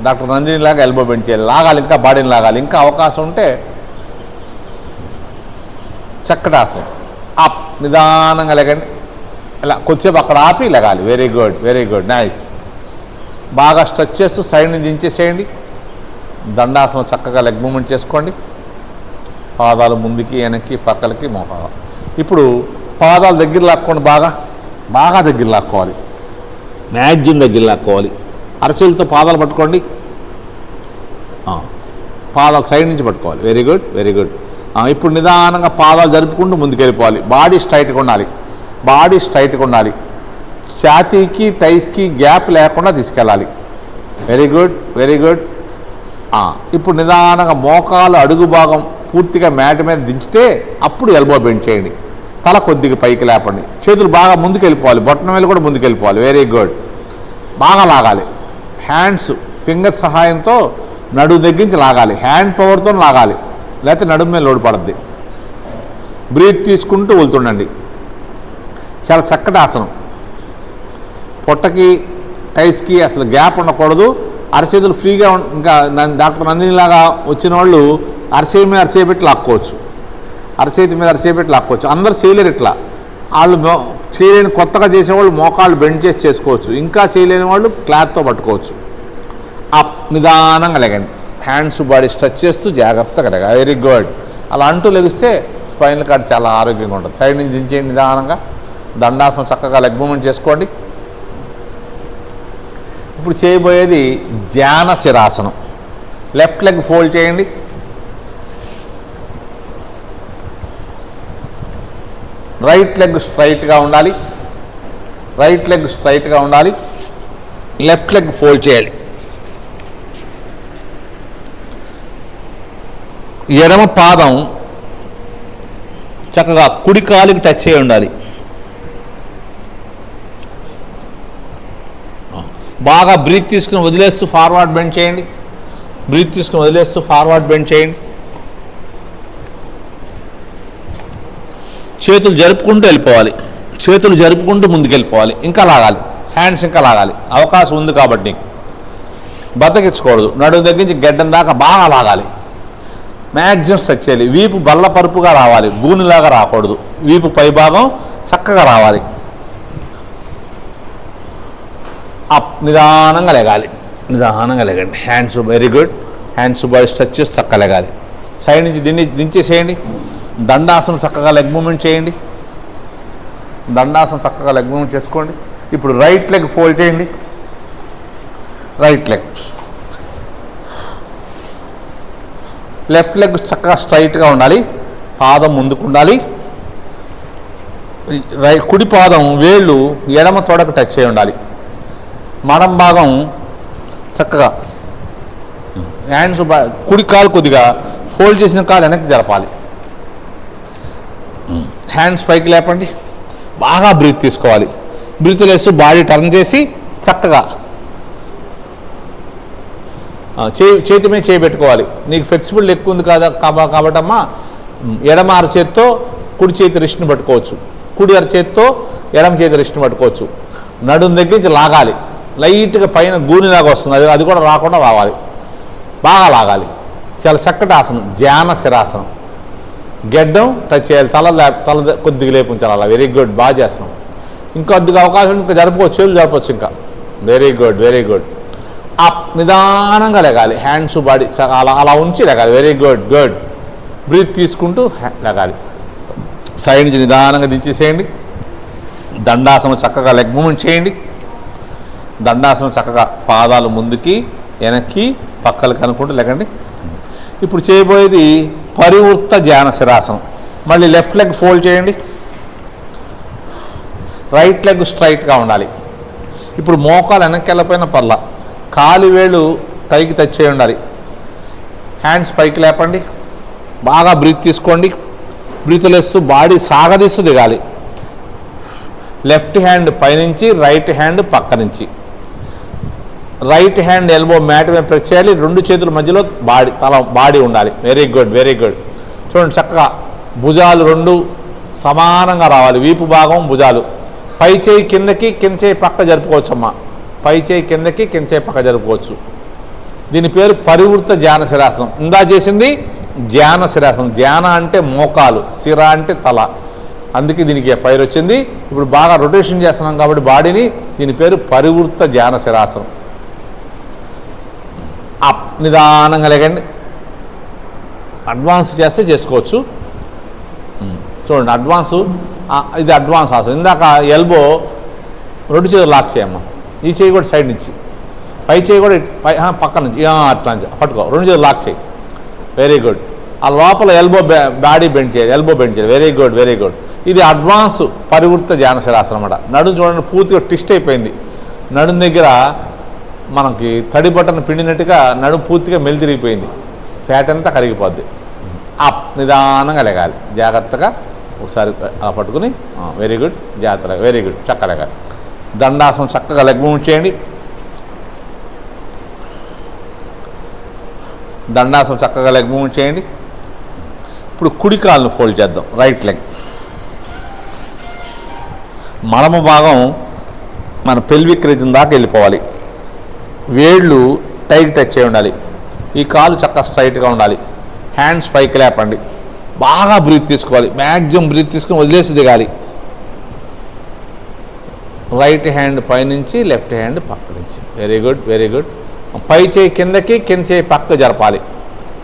డాక్టర్ నందిని లాగా ఎల్బో బెండ్ చేయాలి, లాగాలి. ఇంకా బాడీని లాగాలి. ఇంకా అవకాశం ఉంటే చక్కటి ఆసనం. అప్ నిదానంగా లేకండి. ఇలా కొద్దిసేపు అక్కడ ఆపి లెగాలి. Very good nice. బాగా స్ట్రెచ్ చేస్తూ సైడ్ని దించేసేయండి. దండాసనం చక్కగా లెగ్ మూమెంట్ చేసుకోండి. పాదాలు ముందుకి వెనక్కి పక్కలకి మోకాలు. ఇప్పుడు పాదాలు దగ్గర లాక్కోండి, బాగా దగ్గర లాక్కోవాలి. మ్యాక్సిమం దగ్గర లాక్కోవాలి. అరచేతులతో పాదాలు పట్టుకోండి. పాదాలు సైడ్ నుంచి పట్టుకోవాలి. Very good. ఇప్పుడు నిదానంగా పాదాలు జరుపుకుంటూ ముందుకెళ్ళిపోవాలి. బాడీ స్ట్రైట్గా ఉండాలి. ఛాతీకి టైస్కి గ్యాప్ లేకుండా తీసుకెళ్ళాలి. Very good. ఇప్పుడు నిదానంగా మోకాలు అడుగు భాగం పూర్తిగా మ్యాట్ మీద దించితే అప్పుడు ఎల్బో బెండ్ చేయండి. తల కొద్దిగా పైకి లేపండి. చేతులు బాగా ముందుకెళ్ళిపోవాలి, బొట్టన వేలు కూడా ముందుకెళ్ళిపోవాలి. Very good. బాగా లాగాలి. హ్యాండ్స్ ఫింగర్ సహాయంతో నడుము దగ్గర నుంచి లాగాలి. హ్యాండ్ పవర్తో లాగాలి, లేకపోతే నడుము మీద లోడు పడుద్ది. బ్రీత్ తీసుకుంటూ వెళ్తుండండి. చాలా చక్కటి ఆసనం. పొట్టకి టైస్కి అసలు గ్యాప్ ఉండకూడదు. అరచేతులు ఫ్రీగా ఇంకా డాక్టర్ నందిని లాగా వచ్చిన వాళ్ళు అరచేయి మీద అరచేయి పెట్టి లాక్కోవచ్చు, అరచేతి మీద అరచేయి పెట్టి లాక్కోవచ్చు. అందరూ చేయలేరు ఇట్లా. వాళ్ళు చేయలేని కొత్తగా చేసేవాళ్ళు మోకాళ్ళు బెండ్ చేసి చేసుకోవచ్చు. ఇంకా చేయలేని వాళ్ళు క్లాత్తో పట్టుకోవచ్చు. అప్ నిదానంగా లెగండి. హ్యాండ్స్ బాడీ స్ట్రెచ్ చేస్తూ జాగ్రత్తగా లెగ. Very good. అలా అంటూ లెగిస్తే స్పైనల్ కార్డ్ చాలా ఆరోగ్యంగా ఉంటుంది. సైడ్ నుంచి దించేయండి నిదానంగా. దండాసనం చక్కగా లెగ్ మూమెంట్ చేసుకోండి. ఇప్పుడు చేయబోయేది ధ్యాన శిరాసనం. లెఫ్ట్ లెగ్ ఫోల్డ్ చేయండి. రైట్ లెగ్ స్ట్రైట్గా ఉండాలి. రైట్ లెగ్ స్ట్రైట్గా ఉండాలి. లెఫ్ట్ లెగ్ ఫోల్డ్ చేయాలి. ఎడమ పాదం చక్కగా కుడి కాలుకి టచ్ అయి ఉండాలి. బాగా బ్రీత్ తీసుకుని వదిలేస్తూ ఫార్వర్డ్ బెండ్ చేయండి. బ్రీత్ తీసుకుని వదిలేస్తూ ఫార్వర్డ్ బెండ్ చేయండి. చేతులు జరుపుకుంటూ వెళ్ళిపోవాలి. చేతులు జరుపుకుంటూ ముందుకు వెళ్ళిపోవాలి. ఇంకా లాగాలి. హ్యాండ్స్ ఇంకా లాగాలి. అవకాశం ఉంది కాబట్టి నీకు బద్దకించకూడదు. నడుము దగ్గర నుంచి గడ్డం దాకా బాగా లాగాలి. మ్యాక్సిమం స్ట్రెచ్ చేయాలి. వీపు బల్ల పరుపుగా రావాలి. గూనిలాగా రాకూడదు. వీపు పైభాగం చక్కగా రావాలి. అప్ నిదానంగా లెగాలి. నిదానంగా లెగండి. Hands very good. Hands body stretch చేసి చక్కగా లెగాలి. సైడ్ నుంచి దించేసేయండి. దండాసనం చక్కగా లెగ్ మూమెంట్ చేయండి. దండాసనం చక్కగా లెగ్ మూమెంట్ చేసుకోండి. ఇప్పుడు రైట్ లెగ్ ఫోల్డ్ చేయండి. రైట్ లెగ్, లెఫ్ట్ లెగ్ చక్కగా స్ట్రైట్గా ఉండాలి. పాదం ముందుకు ఉండాలి. కుడి పాదం వేళ్ళు ఎడమ తొడకు టచ్ అయి ఉండాలి. మడం భాగం చక్కగా హ్యాండ్స్ కుడి కాలు కొద్దిగా ఫోల్డ్ చేసిన కాలు వెనక్కి జరపాలి. హ్యాండ్స్ పైకి లేపండి. బాగా బ్రీత్ తీసుకోవాలి. బ్రీత్ వేస్తూ బాడీ టర్న్ చేసి చక్కగా చేతి మీద చేయబెట్టుకోవాలి. నీకు ఫ్లెక్సిబుల్ ఎక్కువ ఉంది కాబట్టమ్మా ఎడమ అరచేత్తో కుడి చేతి రిస్ట్ని పట్టుకోవచ్చు. కుడి అరచేత్తో ఎడమ చేతి రిస్ట్ని పట్టుకోవచ్చు. నడుము దగ్గర నుంచి లాగాలి. లైట్గా పైన గూనిలాగా వస్తుంది. అది కూడా రాకుండా రావాలి. బాగా లాగాలి. చాలా చక్కటి ఆసనం ధ్యాన శిరాసనం. గెడ్డం టచ్ చేయాలి. తల కొద్దిగా లేపుంచాలి. అలా వెరీ గుడ్. బాగా చేస్తున్నాం. ఇంకా కొద్దిగా అవకాశం ఇంకా జరపవచ్చు. చేతులు జరపవచ్చు. ఇంకా very good, very good. Up నిదానంగా లెగాలి. హ్యాండ్స్ బాడీ అలా ఉంచి లెగాలి. Very good, good. బ్రీత్ తీసుకుంటూ లెగాలి. సైడ్ నుంచి నిదానంగా దించేసేయండి. దండాసనం చక్కగా లెగ్ మూమెంట్ చేయండి. దండాసనం చక్కగా పాదాలు ముందుకి వెనక్కి పక్కలకి అనుకుంటూ లెగండి. ఇప్పుడు చేయబోయేది పరివృత్త ధ్యాన శిరాసనం. మళ్ళీ లెఫ్ట్ లెగ్ ఫోల్డ్ చేయండి. రైట్ లెగ్ స్ట్రైట్గా ఉండాలి. ఇప్పుడు మోకాలు వెనక్కి వెళ్ళిపోయిన పర్ల కాలు వేళ్ళు పైకి టచ్ చేయి ఉండాలి. హ్యాండ్స్ పైకి లేపండి. బాగా బ్రీత్ తీసుకోండి. బ్రీత్ లేస్తూ బాడీ సాగదీస్తూ దిగాలి. లెఫ్ట్ హ్యాండ్ పైనుంచి, రైట్ హ్యాండ్ పక్క నుంచి. రైట్ హ్యాండ్ ఎల్బో మ్యాట్ మీద ప్రెస్ చేయాలి. రెండు చేతుల మధ్యలో బాడీ ఉండాలి. Very good, very good. చూడండి చక్కగా భుజాలు రెండు సమానంగా రావాలి. వీపు భాగం భుజాలు. పై చేయి కిందకి, కింద చేయి పక్క జరుపుకోవచ్చు అమ్మా. పై చేయి కిందకి, కింద చేయి పక్క జరుపుకోవచ్చు. దీని పేరు పరివృత్త ధ్యాన శిరాసనం. ఇందా చేసింది ధ్యాన శిరాసనం. ధ్యాన అంటే మోకాలు, శిర అంటే తల. అందుకే దీనికి పైరు వచ్చింది. ఇప్పుడు బాగా రొటేషన్ చేస్తున్నాం కాబట్టి బాడీని, దీని పేరు పరివృత్త ధ్యాన శిరాసనం. అప్ నిదానంగా లేకండి. అడ్వాన్స్ చేస్తే చేసుకోవచ్చు. చూడండి అడ్వాన్సు, ఇది అడ్వాన్స్ ఆసనం. ఇందాక ఎల్బో రెండు చేతులు లాక్ చేయమ్మా. ఈ చేయి కూడా సైడ్ నుంచి, పై చేయి కూడా పక్క నుంచి అట్లా పట్టుకో. రెండు చేతులు లాక్ చేయి. Very good. ఆ లోపల ఎల్బో బాడీ బెండ్ చేయాలి. ఎల్బో బెండ్ చేయాలి. Very good, very good. ఇది అడ్వాన్స్ పరివృత్త ధ్యాన శిరాసనం అన్నమాట. నడుము చూడండి పూర్తిగా ట్విస్ట్ అయిపోయింది. నడుము దగ్గర మనకి తడి బట్టను పిండినట్టుగా నడుము పూర్తిగా మెలితిరిగిపోయింది. ఫ్యాట్ అంతా కరిగిపోద్ది. అప్ నిదానంగా లెగాలి. జాగ్రత్తగా ఒకసారి అలా పట్టుకుని వెరీ గుడ్. జాగ్రత్తగా వెరీ గుడ్. చక్కగా లెగాలి. దండాసనం చక్కగా లెగ్ మూవ్ చేయండి. దండాసనం చక్కగా లెగ్ మూవ్ చేయండి. ఇప్పుడు కుడి కాలును ఫోల్డ్ చేద్దాం. Right leg. మడమ భాగం మన పెల్విక్ రీజన్ దాకా వెళ్ళిపోవాలి. వేళ్ళు టైట్ టచ్ అయి ఉండాలి. ఈ కాలు చక్కగా స్ట్రైట్గా ఉండాలి. హ్యాండ్స్ పైకి లేపండి. బాగా బ్రీత్ తీసుకోవాలి. మ్యాక్సిమం బ్రీత్ తీసుకుని వదిలేసి దిగాలి. రైట్ హ్యాండ్ పైనుంచి, లెఫ్ట్ హ్యాండ్ పక్క నుంచి. Very good, very good. పై చేయి కిందకి, కింద చేయి పక్క జరపాలి.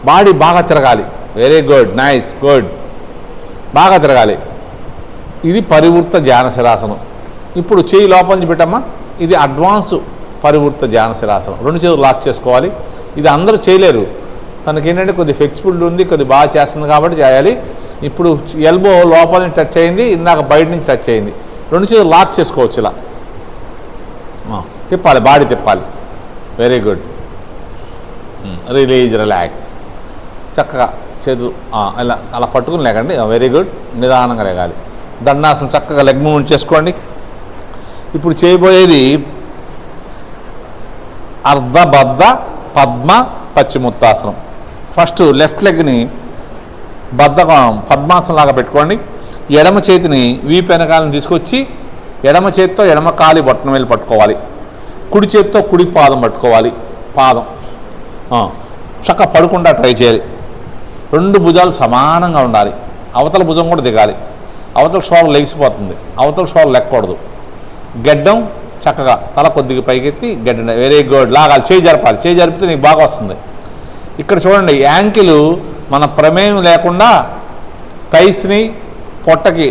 బాడీ బాగా తిరగాలి. Very good, nice, good. బాగా తిరగాలి. ఇది పరివృత్త ధ్యాన శిరాసనం. ఇప్పుడు చేయి లోపల నుంచి పెట్టమ్మా. ఇది అడ్వాన్స్ పరివృత్త ధ్యాన శిరాసనం. 2 చేతులు లాక్ చేసుకోవాలి. ఇది అందరూ చేయలేరు. తనకేంటంటే కొద్ది ఫ్లెక్సిబిలిటీ ఉంది, కొద్ది బాగా చేస్తుంది కాబట్టి చేయాలి. ఇప్పుడు ఎల్బో లోపల నుంచి టచ్ అయింది, ఇందాక బయట నుంచి టచ్ అయింది. 2 చేతులు లాక్ చేసుకోవచ్చు. ఇలా తిప్పాలి, బాడీ తిప్పాలి. Very good. Release, relax. చక్కగా చేతులు ఇలా అలా పట్టుకుని లేకండి. Very good. నిదానంగా లేగాలి. దండాసనం చక్కగా లెగ్ మూవ్మెంట్ చేసుకోండి. ఇప్పుడు చేయబోయేది అర్ధబద్ధ పద్మ పశ్చిమోత్తాసనం. ఫస్ట్ లెఫ్ట్ లెగ్ని పద్మాసనం లాగా పెట్టుకోండి. ఎడమ చేతిని వీపు వెనకాలను తీసుకొచ్చి ఎడమ చేతితో ఎడమ కాలి బొట్టన వేలు పట్టుకోవాలి. కుడి చేతితో కుడి పాదం పట్టుకోవాలి. పాదం చక్కగా పడుకుంటా ట్రై చేయాలి. 2 భుజాలు సమానంగా ఉండాలి. అవతల భుజం కూడా దిగాలి. అవతల షోల్డర్ లెగిసిపోతుంది. అవతల షోల్డర్ లెక్కకూడదు. గెడ్డం చక్కగా తల కొద్దిగా పైకెత్తి గెడ్డ. Very good. లాగాలి. చేయి జరపాలి. చేయి జరిపితే నీకు బాగా వస్తుంది. ఇక్కడ చూడండి, యాంకిల్ మన ప్రమేయం లేకుండా థైస్ని పొట్టకి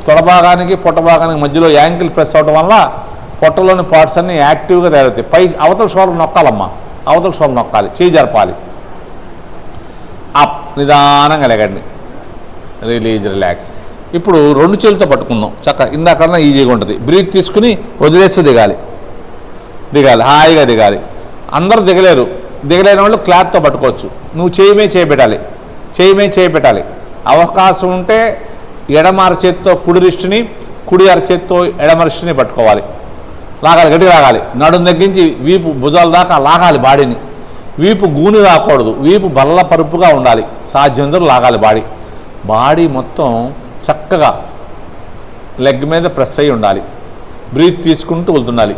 తొడ భాగానికి పొట్ట భాగానికి మధ్యలో యాంకిల్ ప్రెస్ అవడం వల్ల పొట్టలోని పార్ట్స్ అన్నీ యాక్టివ్గా తయారవుతాయి. పై అవతల షోల్డర్ నొక్కాలమ్మా. అవతల షోల్డర్ నొక్కాలి. చేయి జరపాలి. అప్. నిదానంగా లేకండి. Release, relax. ఇప్పుడు 2 చేతులతో పట్టుకుందాం. చక్కగా ఇందాకన్నా ఈజీగా ఉంటుంది. బ్రీత్ తీసుకుని వదిలేస్తూ దిగాలి. హాయిగా దిగాలి. అందరూ దిగలేని వాళ్ళు క్లాత్తో పట్టుకోవచ్చు. నువ్వు చేయి పెట్టాలి. అవకాశం ఉంటే ఎడమ అరచేత్తో కుడి రిస్టుని, కుడి అరచేత్తో ఎడమ రిస్టుని పట్టుకోవాలి. లాగాలి, గట్టిగా లాగాలి. నడుం తగ్గించి వీపు భుజాల దాకా లాగాలి బాడీని. వీపు గూని రాకూడదు. వీపు బల్ల పరుపుగా ఉండాలి. సాధ్యమందరూ లాగాలి బాడీ మొత్తం చక్కగా లెగ్ మీద ప్రెస్ అయ్యి ఉండాలి. బ్రీత్ తీసుకుంటూ వెళ్తుండాలి.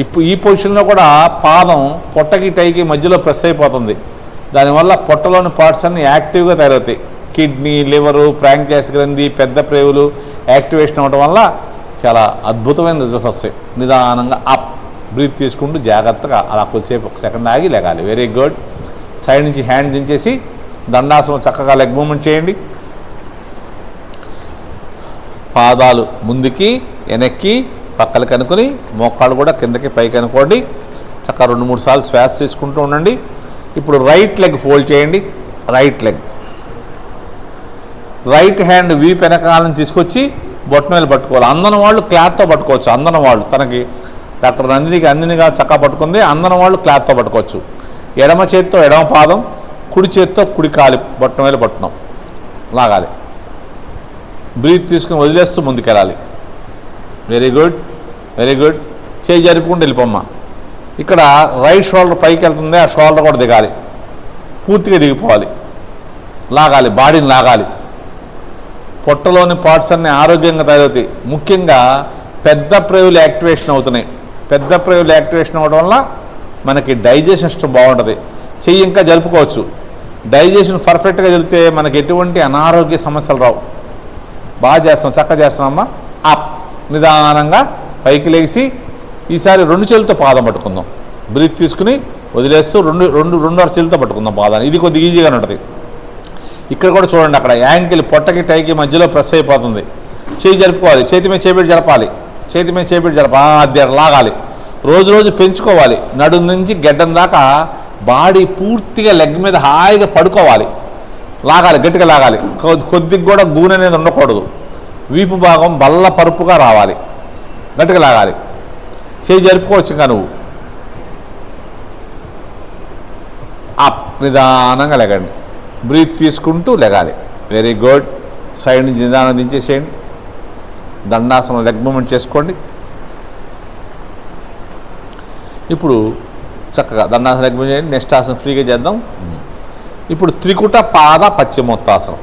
ఇప్పుడు ఈ పొజిషన్లో కూడా పాదం పొట్టకి టైకి మధ్యలో ప్రెస్ అయిపోతుంది. దానివల్ల పొట్టలోని పార్ట్స్ అన్నీ యాక్టివ్గా తయారవుతాయి. కిడ్నీ, లివరు, ప్యాంక్రియాస్ గ్రంథి, పెద్ద ప్రేవులు యాక్టివేషన్ అవ్వడం వల్ల చాలా అద్భుతమైన రిజల్ట్స్ వస్తాయి. నిదానంగా అప్. బ్రీత్ తీసుకుంటూ జాగ్రత్తగా అలా కొద్దిసేపు 1 సెకండ్ ఆగి లేగాలి. Very good. సైడ్ నుంచి హ్యాండ్ దించేసి దండాసనం చక్కగా లెగ్ మూమెంట్ చేయండి. పాదాలు ముందుకి వెనక్కి పక్కలకి అనుకుని మోకాళ్ళు కూడా కిందకి పైకి అనుకోండి. చక్కగా 2-3 సార్లు శ్వాస తీసుకుంటూ ఉండండి. ఇప్పుడు రైట్ లెగ్ ఫోల్డ్ చేయండి. రైట్ హ్యాండ్ వీపు వెనకాలను తీసుకొచ్చి బొట్టన వేలు పట్టుకోవాలి. అందన వాళ్ళు క్లాత్తో పట్టుకోవచ్చు. అందన వాళ్ళు తనకి డాక్టర్ నందినిగా చక్కగా పట్టుకుంది. అందన వాళ్ళు క్లాత్తో పట్టుకోవచ్చు. ఎడమ చేతితో ఎడమ పాదం, కుడి చేతితో కుడి కాలి బొట్టన వేలు పట్టున్నాం. లాగాలి. బ్రీత్ తీసుకుని వదిలేస్తూ ముందుకెళ్ళాలి. Very good. చేయి జరుపుకుంటూ వెళ్ళిపోమ్మా. ఇక్కడ రైట్ షోల్డర్ పైకి వెళ్తుంది. ఆ షోల్డర్ కూడా దిగాలి. పూర్తిగా దిగిపోవాలి. లాగాలి. బాడీని లాగాలి. పొట్టలోని పార్ట్స్ అన్నీ ఆరోగ్యంగా తయారవుతాయి. ముఖ్యంగా పెద్ద ప్రేవులు యాక్టివేషన్ అవుతున్నాయి. పెద్ద ప్రేవులు యాక్టివేషన్ అవ్వడం వల్ల మనకి డైజెషన్ సిస్టమ్ బాగుంటుంది. చెయ్యి ఇంకా జరుపుకోవచ్చు. డైజెషన్ పర్ఫెక్ట్గా జరిగితే మనకి ఎటువంటి అనారోగ్య సమస్యలు రావు. బాగా చేస్తున్నాం, చక్కగా చేస్తున్నామమ్మా. అప్. నిదానంగా పైకి లేచి ఈసారి 2 చేతులతో పాదం పట్టుకుందాం. బ్రీత్ తీసుకుని వదిలేస్తూ 2 చేతులతో పట్టుకుందాం పాదాన్ని. ఇది కొద్దిగా ఈజీగానే ఉంటుంది. ఇక్కడ కూడా చూడండి, అక్కడ యాంకిల్ పొట్టకి టైకి మధ్యలో ప్రెస్ అయిపోతుంది. చేయి జరుపుకోవాలి. చేతి మీద చేపెట్టి జరపాలి. అది లాగాలి. రోజు పెంచుకోవాలి. నడుం నుంచి గెడ్డం దాకా బాడీ పూర్తిగా లెగ్ మీద హాయిగా పడుకోవాలి. లాగాలి. గట్టిగా లాగాలి. కొద్దిగా కూడా గూనె అనేది ఉండకూడదు. వీపు భాగం బల్ల పరుపుగా రావాలి. గట్టిగా లాగాలి. చేయి జరుపుకోవచ్చు. ఇంకా నువ్వు అప్. నిదానంగా లెగండి. బ్రీత్ తీసుకుంటూ లెగాలి. Very good. సైడ్ నుంచి నిదానం దించేసేయండి. దండాసనం లెగ్ మూమెంట్ చేసుకోండి. ఇప్పుడు చక్కగా దండాసనం లెగ్ మూమెంట్ చేయండి. నెక్స్ట్ ఆసనం ఫ్రీగా చేద్దాం. ఇప్పుడు త్రికుట పాద పశ్చిమోత్తాసనం.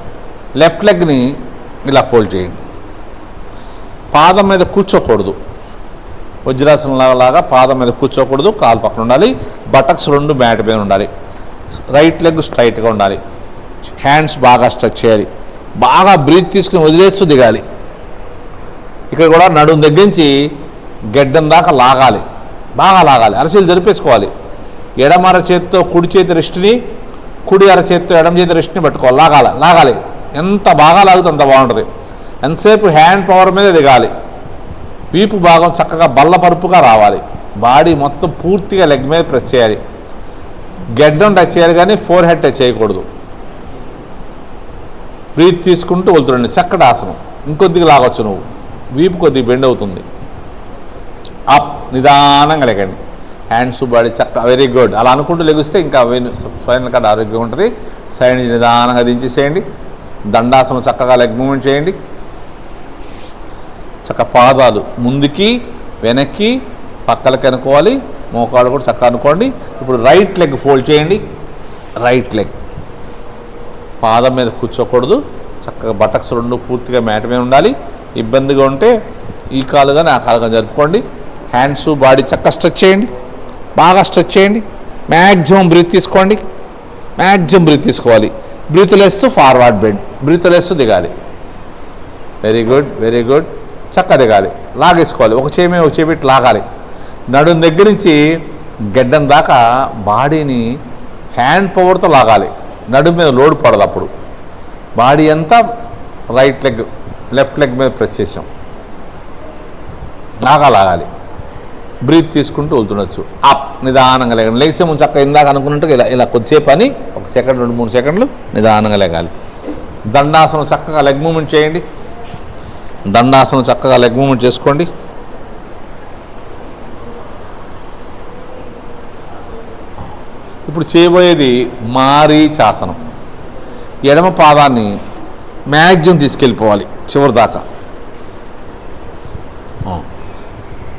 లెఫ్ట్ లెగ్ని ఇలా ఫోల్డ్ చేయండి. పాదం మీద కూర్చోకూడదు. వజ్రాసనం లాగా పాదం మీద కూర్చోకూడదు. కాలు పక్కన ఉండాలి. బటక్స్ 2 మ్యాట్ మీద ఉండాలి. రైట్ లెగ్ స్ట్రైట్గా ఉండాలి. హ్యాండ్స్ బాగా స్ట్రెచ్ చేయాలి. బాగా బ్రీత్ తీసుకుని వదిలేస్తూ దిగాలి. ఇక్కడ కూడా నడుము దగ్గరించి గెడ్డం దాకా లాగాలి. బాగా లాగాలి. అరచేతులు జరిపేసుకోవాలి. ఎడమ అరచేతితో కుడి చేతి రిస్ట్ని, కుడి అరచేతితో ఎడమ చేతి రిస్ట్ని పట్టుకోవాలి. లాగాలి. ఎంత బాగా లాగితే అంత బాగుంటుంది. ఎంతసేపు హ్యాండ్ పవర్ మీద దిగాలి. వీపు భాగం చక్కగా బల్లపరుపుగా రావాలి. బాడీ మొత్తం పూర్తిగా లెగ్ మీద ప్రెస్ చేయాలి. గెడ్డం టచ్ చేయాలి కానీ ఫోర్ హెడ్ టచ్ చేయకూడదు. బ్రీత్ తీసుకుంటూ వెళ్తుండండి. చక్కటి ఆసనం. ఇంకొద్దిగా లాగొచ్చు నువ్వు. వీపు కొద్దిగా బెండ్ అవుతుంది. అప్ నిదానంగా లెగండి. హ్యాండ్స్ బాడీ చక్క వెరీ గుడ్. అలా అనుకుంటూ లెగిస్తే ఇంకా ఫైనల్ కార్డ్ ఆరోగ్యం ఉంటుంది. సైడ్ నుంచి నిదానంగా దించేసేయండి. దండాసనం చక్కగా లెగ్ మూమెంట్ చేయండి. చక్క పాదాలు ముందుకి వెనక్కి పక్కలకి అనుకోవాలి. మోకాలు కూడా చక్కగా అనుకోండి. ఇప్పుడు రైట్ లెగ్ ఫోల్డ్ చేయండి. రైట్ లెగ్ పాదం మీద కూర్చోకూడదు. చక్కగా బటక్స్ రెండు పూర్తిగా మ్యాట్ మీద ఉండాలి. ఇబ్బందిగా ఉంటే ఈ కాలు కానీ ఆ కాలు కానీ జరుపుకోండి. హ్యాండ్స్ బాడీ చక్కగా స్ట్రెచ్ చేయండి. బాగా స్ట్రెచ్ చేయండి. మ్యాక్సిమం బ్రీత్ తీసుకోండి. మ్యాక్సిమం బ్రీత్ తీసుకోవాలి. బ్రీత్ లేస్తూ ఫార్వర్డ్ బెండ్. బ్రీత్ లేస్తూ దిగాలి. Very good, very good. చక్కగా దిగాలి. లాగేసుకోవాలి. ఒక చేపెట్టి లాగాలి. నడుం దగ్గర నుంచి గెడ్డం దాకా బాడీని హ్యాండ్ పవర్తో లాగాలి. నడుం మీద లోడ్ పడదు. అప్పుడు బాడీ అంతా రైట్ లెగ్ లెఫ్ట్ లెగ్ మీద ప్రెస్ చేసాం. లాగాలి. బ్రీత్ తీసుకుంటూ వెళ్తుండొచ్చు. అప్ నిదానంగా లేగండి. లేచే ముందు చక్కగా ఇందాక అనుకున్నట్టుగా ఇలా కొద్దిసేపు అని 1 సెకండ్ 2-3 సెకండ్లు నిదానంగా లేగాలి. దండాసనం చక్కగా లెగ్ మూమెంట్ చేయండి. దండాసనం చక్కగా లెగ్ మూమెంట్ చేసుకోండి. ఇప్పుడు చేయబోయేది మారీచాసనం. ఎడమ పాదాన్ని మ్యాక్సిమం తీసుకెళ్ళిపోవాలి చివరి దాకా.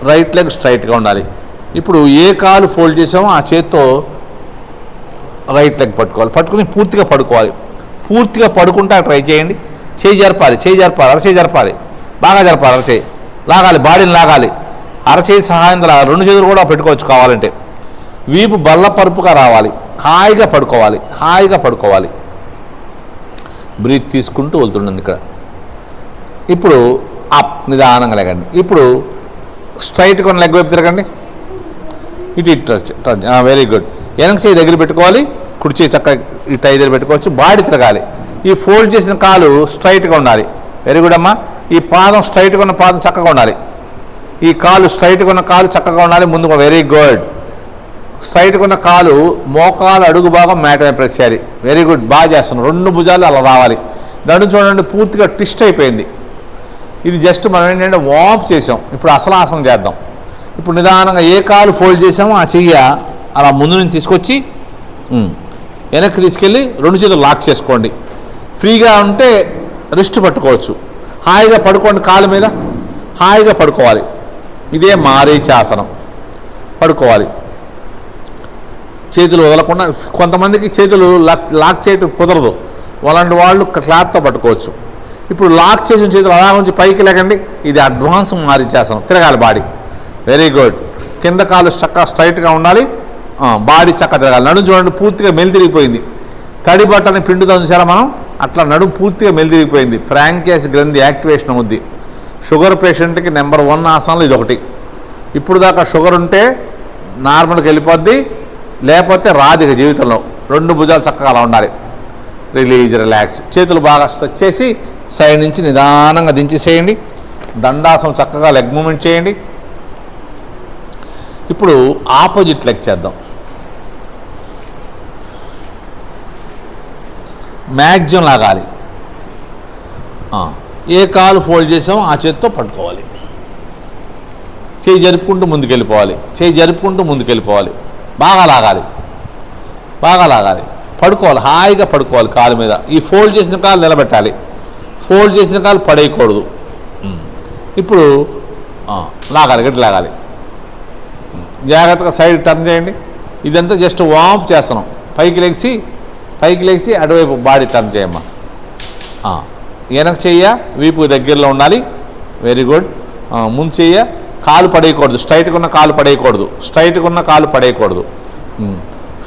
రైట్ లెగ్ స్ట్రైట్గా ఉండాలి. ఇప్పుడు ఏ కాలు ఫోల్డ్ చేసామో ఆ చేత్తో రైట్ లెగ్ పట్టుకోవాలి. పట్టుకుని పూర్తిగా పడుకోవాలి. పూర్తిగా పడుకుంటా ట్రై చేయండి. చేయి జరపాలి. అరచేయి జరపాలి. బాగా జరపాలి. అరచేయి లాగాలి. బాడీని లాగాలి. అరచేయి సహాయం లాగాలి. 2 చేతులు కూడా పెట్టుకోవచ్చు కావాలంటే. వీపు బల్లపరుపుగా రావాలి. హాయిగా పడుకోవాలి. బ్రీత్ తీసుకుంటూ వెళ్తుండండి. ఇక్కడ ఇప్పుడు అప్ నిదానంగా లేకండి. ఇప్పుడు స్ట్రైట్గా ఉన్న లెగ్ వైపు తిరగండి. ఇటు టచ్. Very good. వెనక చేయి దగ్గర పెట్టుకోవాలి. కుడి చేయి చక్కగా ఇటు దగ్గర పెట్టుకోవచ్చు. బాడీ తిరగాలి. ఈ ఫోల్డ్ చేసిన కాలు స్ట్రైట్గా ఉండాలి. వెరీ గుడ్ అమ్మా. ఈ పాదం స్ట్రైట్గా ఉన్న పాదం చక్కగా ఉండాలి. ఈ కాలు స్ట్రైట్గా ఉన్న కాలు చక్కగా ఉండాలి. ముందు వెరీ గుడ్. స్ట్రైట్గా ఉన్న కాలు మోకాలు అడుగు భాగం మ్యాట్ మీద ప్రెస్ చేయాలి. Very good. బాగా చేస్తున్నాం. 2 భుజాలు అలా రావాలి. నడుము చూడండి పూర్తిగా ట్విస్ట్ అయిపోయింది. ఇది జస్ట్ మనం ఏంటంటే వార్మ్ చేసాం. ఇప్పుడు అసలు ఆసనం చేద్దాం. ఇప్పుడు నిదానంగా ఏ కాలు ఫోల్డ్ చేసామో ఆ చెయ్య అలా ముందు నుంచి తీసుకొచ్చి వెనక్కి తీసుకెళ్ళి 2 చేతులు లాక్ చేసుకోండి. ఫ్రీగా ఉంటే రిస్ట్ పట్టుకోవచ్చు. హాయిగా పడుకోండి. కాలు మీద హాయిగా పడుకోవాలి. ఇదే మారీచాసనం. పడుకోవాలి. చేతులు వదలకుండా. కొంతమందికి చేతులు లాక్ చేయటం కుదరదు. అలాంటి వాళ్ళు క్లాత్తో పట్టుకోవచ్చు. ఇప్పుడు లాక్ చేసిన చేతులు అలా ఉంచి పైకి లేకండి. ఇది అడ్వాన్స్ మారీచాసనం. తిరగాలి బాడీ. Very good. కింద కాలు చక్కగా స్ట్రైట్గా ఉండాలి. బాడీ చక్కగా తిరగాలి. నడుము చూడండి పూర్తిగా మెలితిరిగిపోయింది. తడి బట్టని పిండుదాం చూసారా మనం, అట్లా నడుము పూర్తిగా మెలితిరిగిపోయింది. ఫ్రాంకియస్ గ్రంథి యాక్టివేషన్ అవుద్ది. షుగర్ పేషెంట్కి నెంబర్ 1 ఆసనంలో ఇది ఒకటి. ఇప్పుడు దాకా షుగర్ ఉంటే నార్మల్కి వెళ్ళిపోద్ది. లేకపోతే రాదు జీవితంలో. 2 భుజాలు చక్కగా అలా ఉండాలి. రిలాక్స్. చేతులు బాగా స్ట్రెచ్ చేసి సైడ్ నుంచి నిదానంగా దించేసేయండి. దండాసనం చక్కగా లెగ్ మూమెంట్ చేయండి. ఇప్పుడు ఆపోజిట్ లెగ్ చేద్దాం. మ్యాక్సిమం లాగాలి. ఏ కాలు ఫోల్డ్ చేసామో ఆ చేతితో పట్టుకోవాలి. చేయి జరుపుకుంటూ ముందుకెళ్ళిపోవాలి. బాగా లాగాలి. పడుకోవాలి. హాయిగా పడుకోవాలి కాలు మీద. ఈ ఫోల్డ్ చేసిన కాలు నిలబెట్టాలి. ఫోల్డ్ చేసిన కాలు పడేయకూడదు. ఇప్పుడు గట్టి లాగాలి. జాగ్రత్తగా సైడ్ టర్న్ చేయండి. ఇదంతా జస్ట్ వార్మ్ చేస్తున్నాం. పైకి లెగిసి అటువైపు బాడీ టర్న్ చేయమ్మా. వెనక చెయ్య వీపు దగ్గరలో ఉండాలి. Very good. ముందు చెయ్య కాలు పడేయకూడదు. స్ట్రైట్గా ఉన్న కాలు పడేయకూడదు.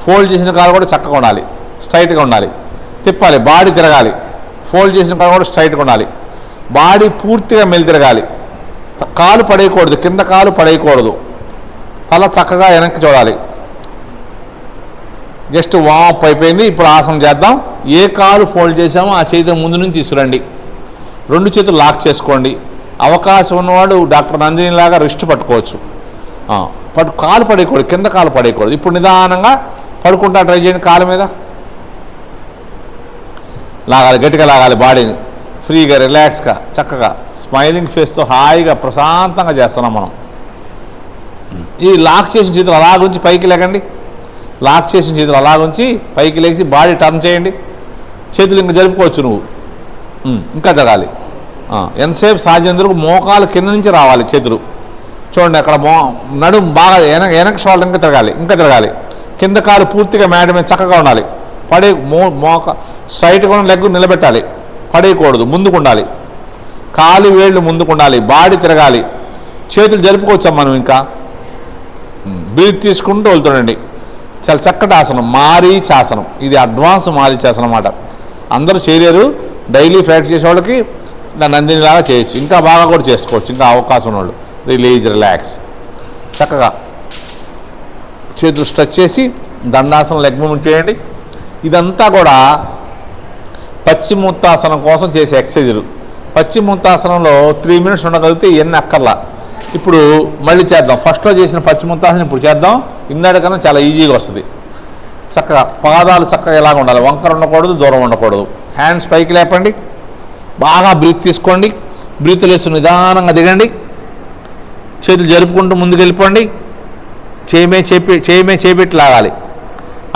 ఫోల్డ్ చేసిన కాలు కూడా చక్కగా ఉండాలి. స్ట్రైట్గా ఉండాలి. తిప్పాలి. బాడీ తిరగాలి. ఫోల్డ్ చేసిన కాలు కూడా స్ట్రైట్గా ఉండాలి. బాడీ పూర్తిగా తిరగాలి. కాలు పడేయకూడదు. కింద కాలు పడేయకూడదు. తల చక్కగా వెనక్కి చూడాలి. జస్ట్ వార్మ్ అయిపోయింది. ఇప్పుడు ఆసనం చేద్దాం. ఏ కాలు ఫోల్డ్ చేసామో ఆ చేతి ముందు నుంచి తీసుకురండి. రెండు చేతులు లాక్ చేసుకోండి. అవకాశం ఉన్నవాడు డాక్టర్ నందిని లాగా రిస్ట్ పట్టుకోవచ్చు. కాలు పడేయకూడదు, కింద కాలు పడేయకూడదు. ఇప్పుడు నిదానంగా పడుకుంటా ట్రై చేయండి. కాలు మీద లాగాలి, గట్టిగా లాగాలి. బాడీని ఫ్రీగా రిలాక్స్గా చక్కగా స్మైలింగ్ ఫేస్తో హాయిగా ప్రశాంతంగా చేస్తున్నాం మనం. ఈ లాక్ చేసిన చేతులు అలాగుంచి పైకి లేకండి. లాక్ చేసిన చేతులు అలాగుంచి పైకి లేచి బాడీ టర్న్ చేయండి. చేతులు ఇంకా జరుపుకోవచ్చు. నువ్వు ఇంకా జరగాలి. ఎంతసేపు సాధ్యంతరకు మోకాలు కింద నుంచి రావాలి చేతులు. చూడండి అక్కడ నడుము బాగా వెనక షోల్డర్ ఇంకా తిరగాలి. కింద కాలు పూర్తిగా మేడ మీద చక్కగా ఉండాలి. స్ట్రైట్గా ఉన్న లెగ్ నిలబెట్టాలి, పడేయకూడదు. ముందుకు ఉండాలి, కాలు వేళ్ళు ముందుకు ఉండాలి, బాడీ తిరగాలి. చేతులు జరుపుకోవచ్చా మనం. ఇంకా బ్రీత్ తీసుకుంటూ వెళ్తుండండి. చాలా చక్కటి ఆసనం, మారీచాసనం. ఇది అడ్వాన్స్ మారీచాసనం అన్నమాట. అందరూ చేయలేరు. డైలీ ప్రాక్టీస్ చేసే వాళ్ళకి నందిని లాగా చేయొచ్చు. ఇంకా బాగా కూడా చేసుకోవచ్చు, ఇంకా అవకాశం ఉన్నవాళ్ళు. రిలాక్స్ చక్కగా చేతులు స్ట్రెచ్ చేసి దండాసనం లెగ్ మూవ్మెంట్ చేయండి. ఇదంతా కూడా పశ్చిమోత్తాసనం కోసం చేసే ఎక్సర్సైజులు. పశ్చిమోత్తాసనంలో 3 minutes ఉండగలిగితే ఇవన్నీ అక్కర్లా. ఇప్పుడు మళ్ళీ చేద్దాం. ఫస్ట్లో చేసిన పశ్చిమోత్తాసనం ఇప్పుడు చేద్దాం. ఇందాకన్నా చాలా ఈజీగా వస్తుంది. చక్కగా పాదాలు చక్కగా ఎలాగ ఉండాలి, వంకర ఉండకూడదు, దూరం ఉండకూడదు. హ్యాండ్స్ పైకి లేపండి, బాగా బ్రీత్ తీసుకోండి. బ్రీత్ లేస్తూ నిదానంగా దిగండి. చేతులు జరుపుకుంటూ ముందుకు వెళ్ళిపోండి. చేపెట్టి లాగాలి.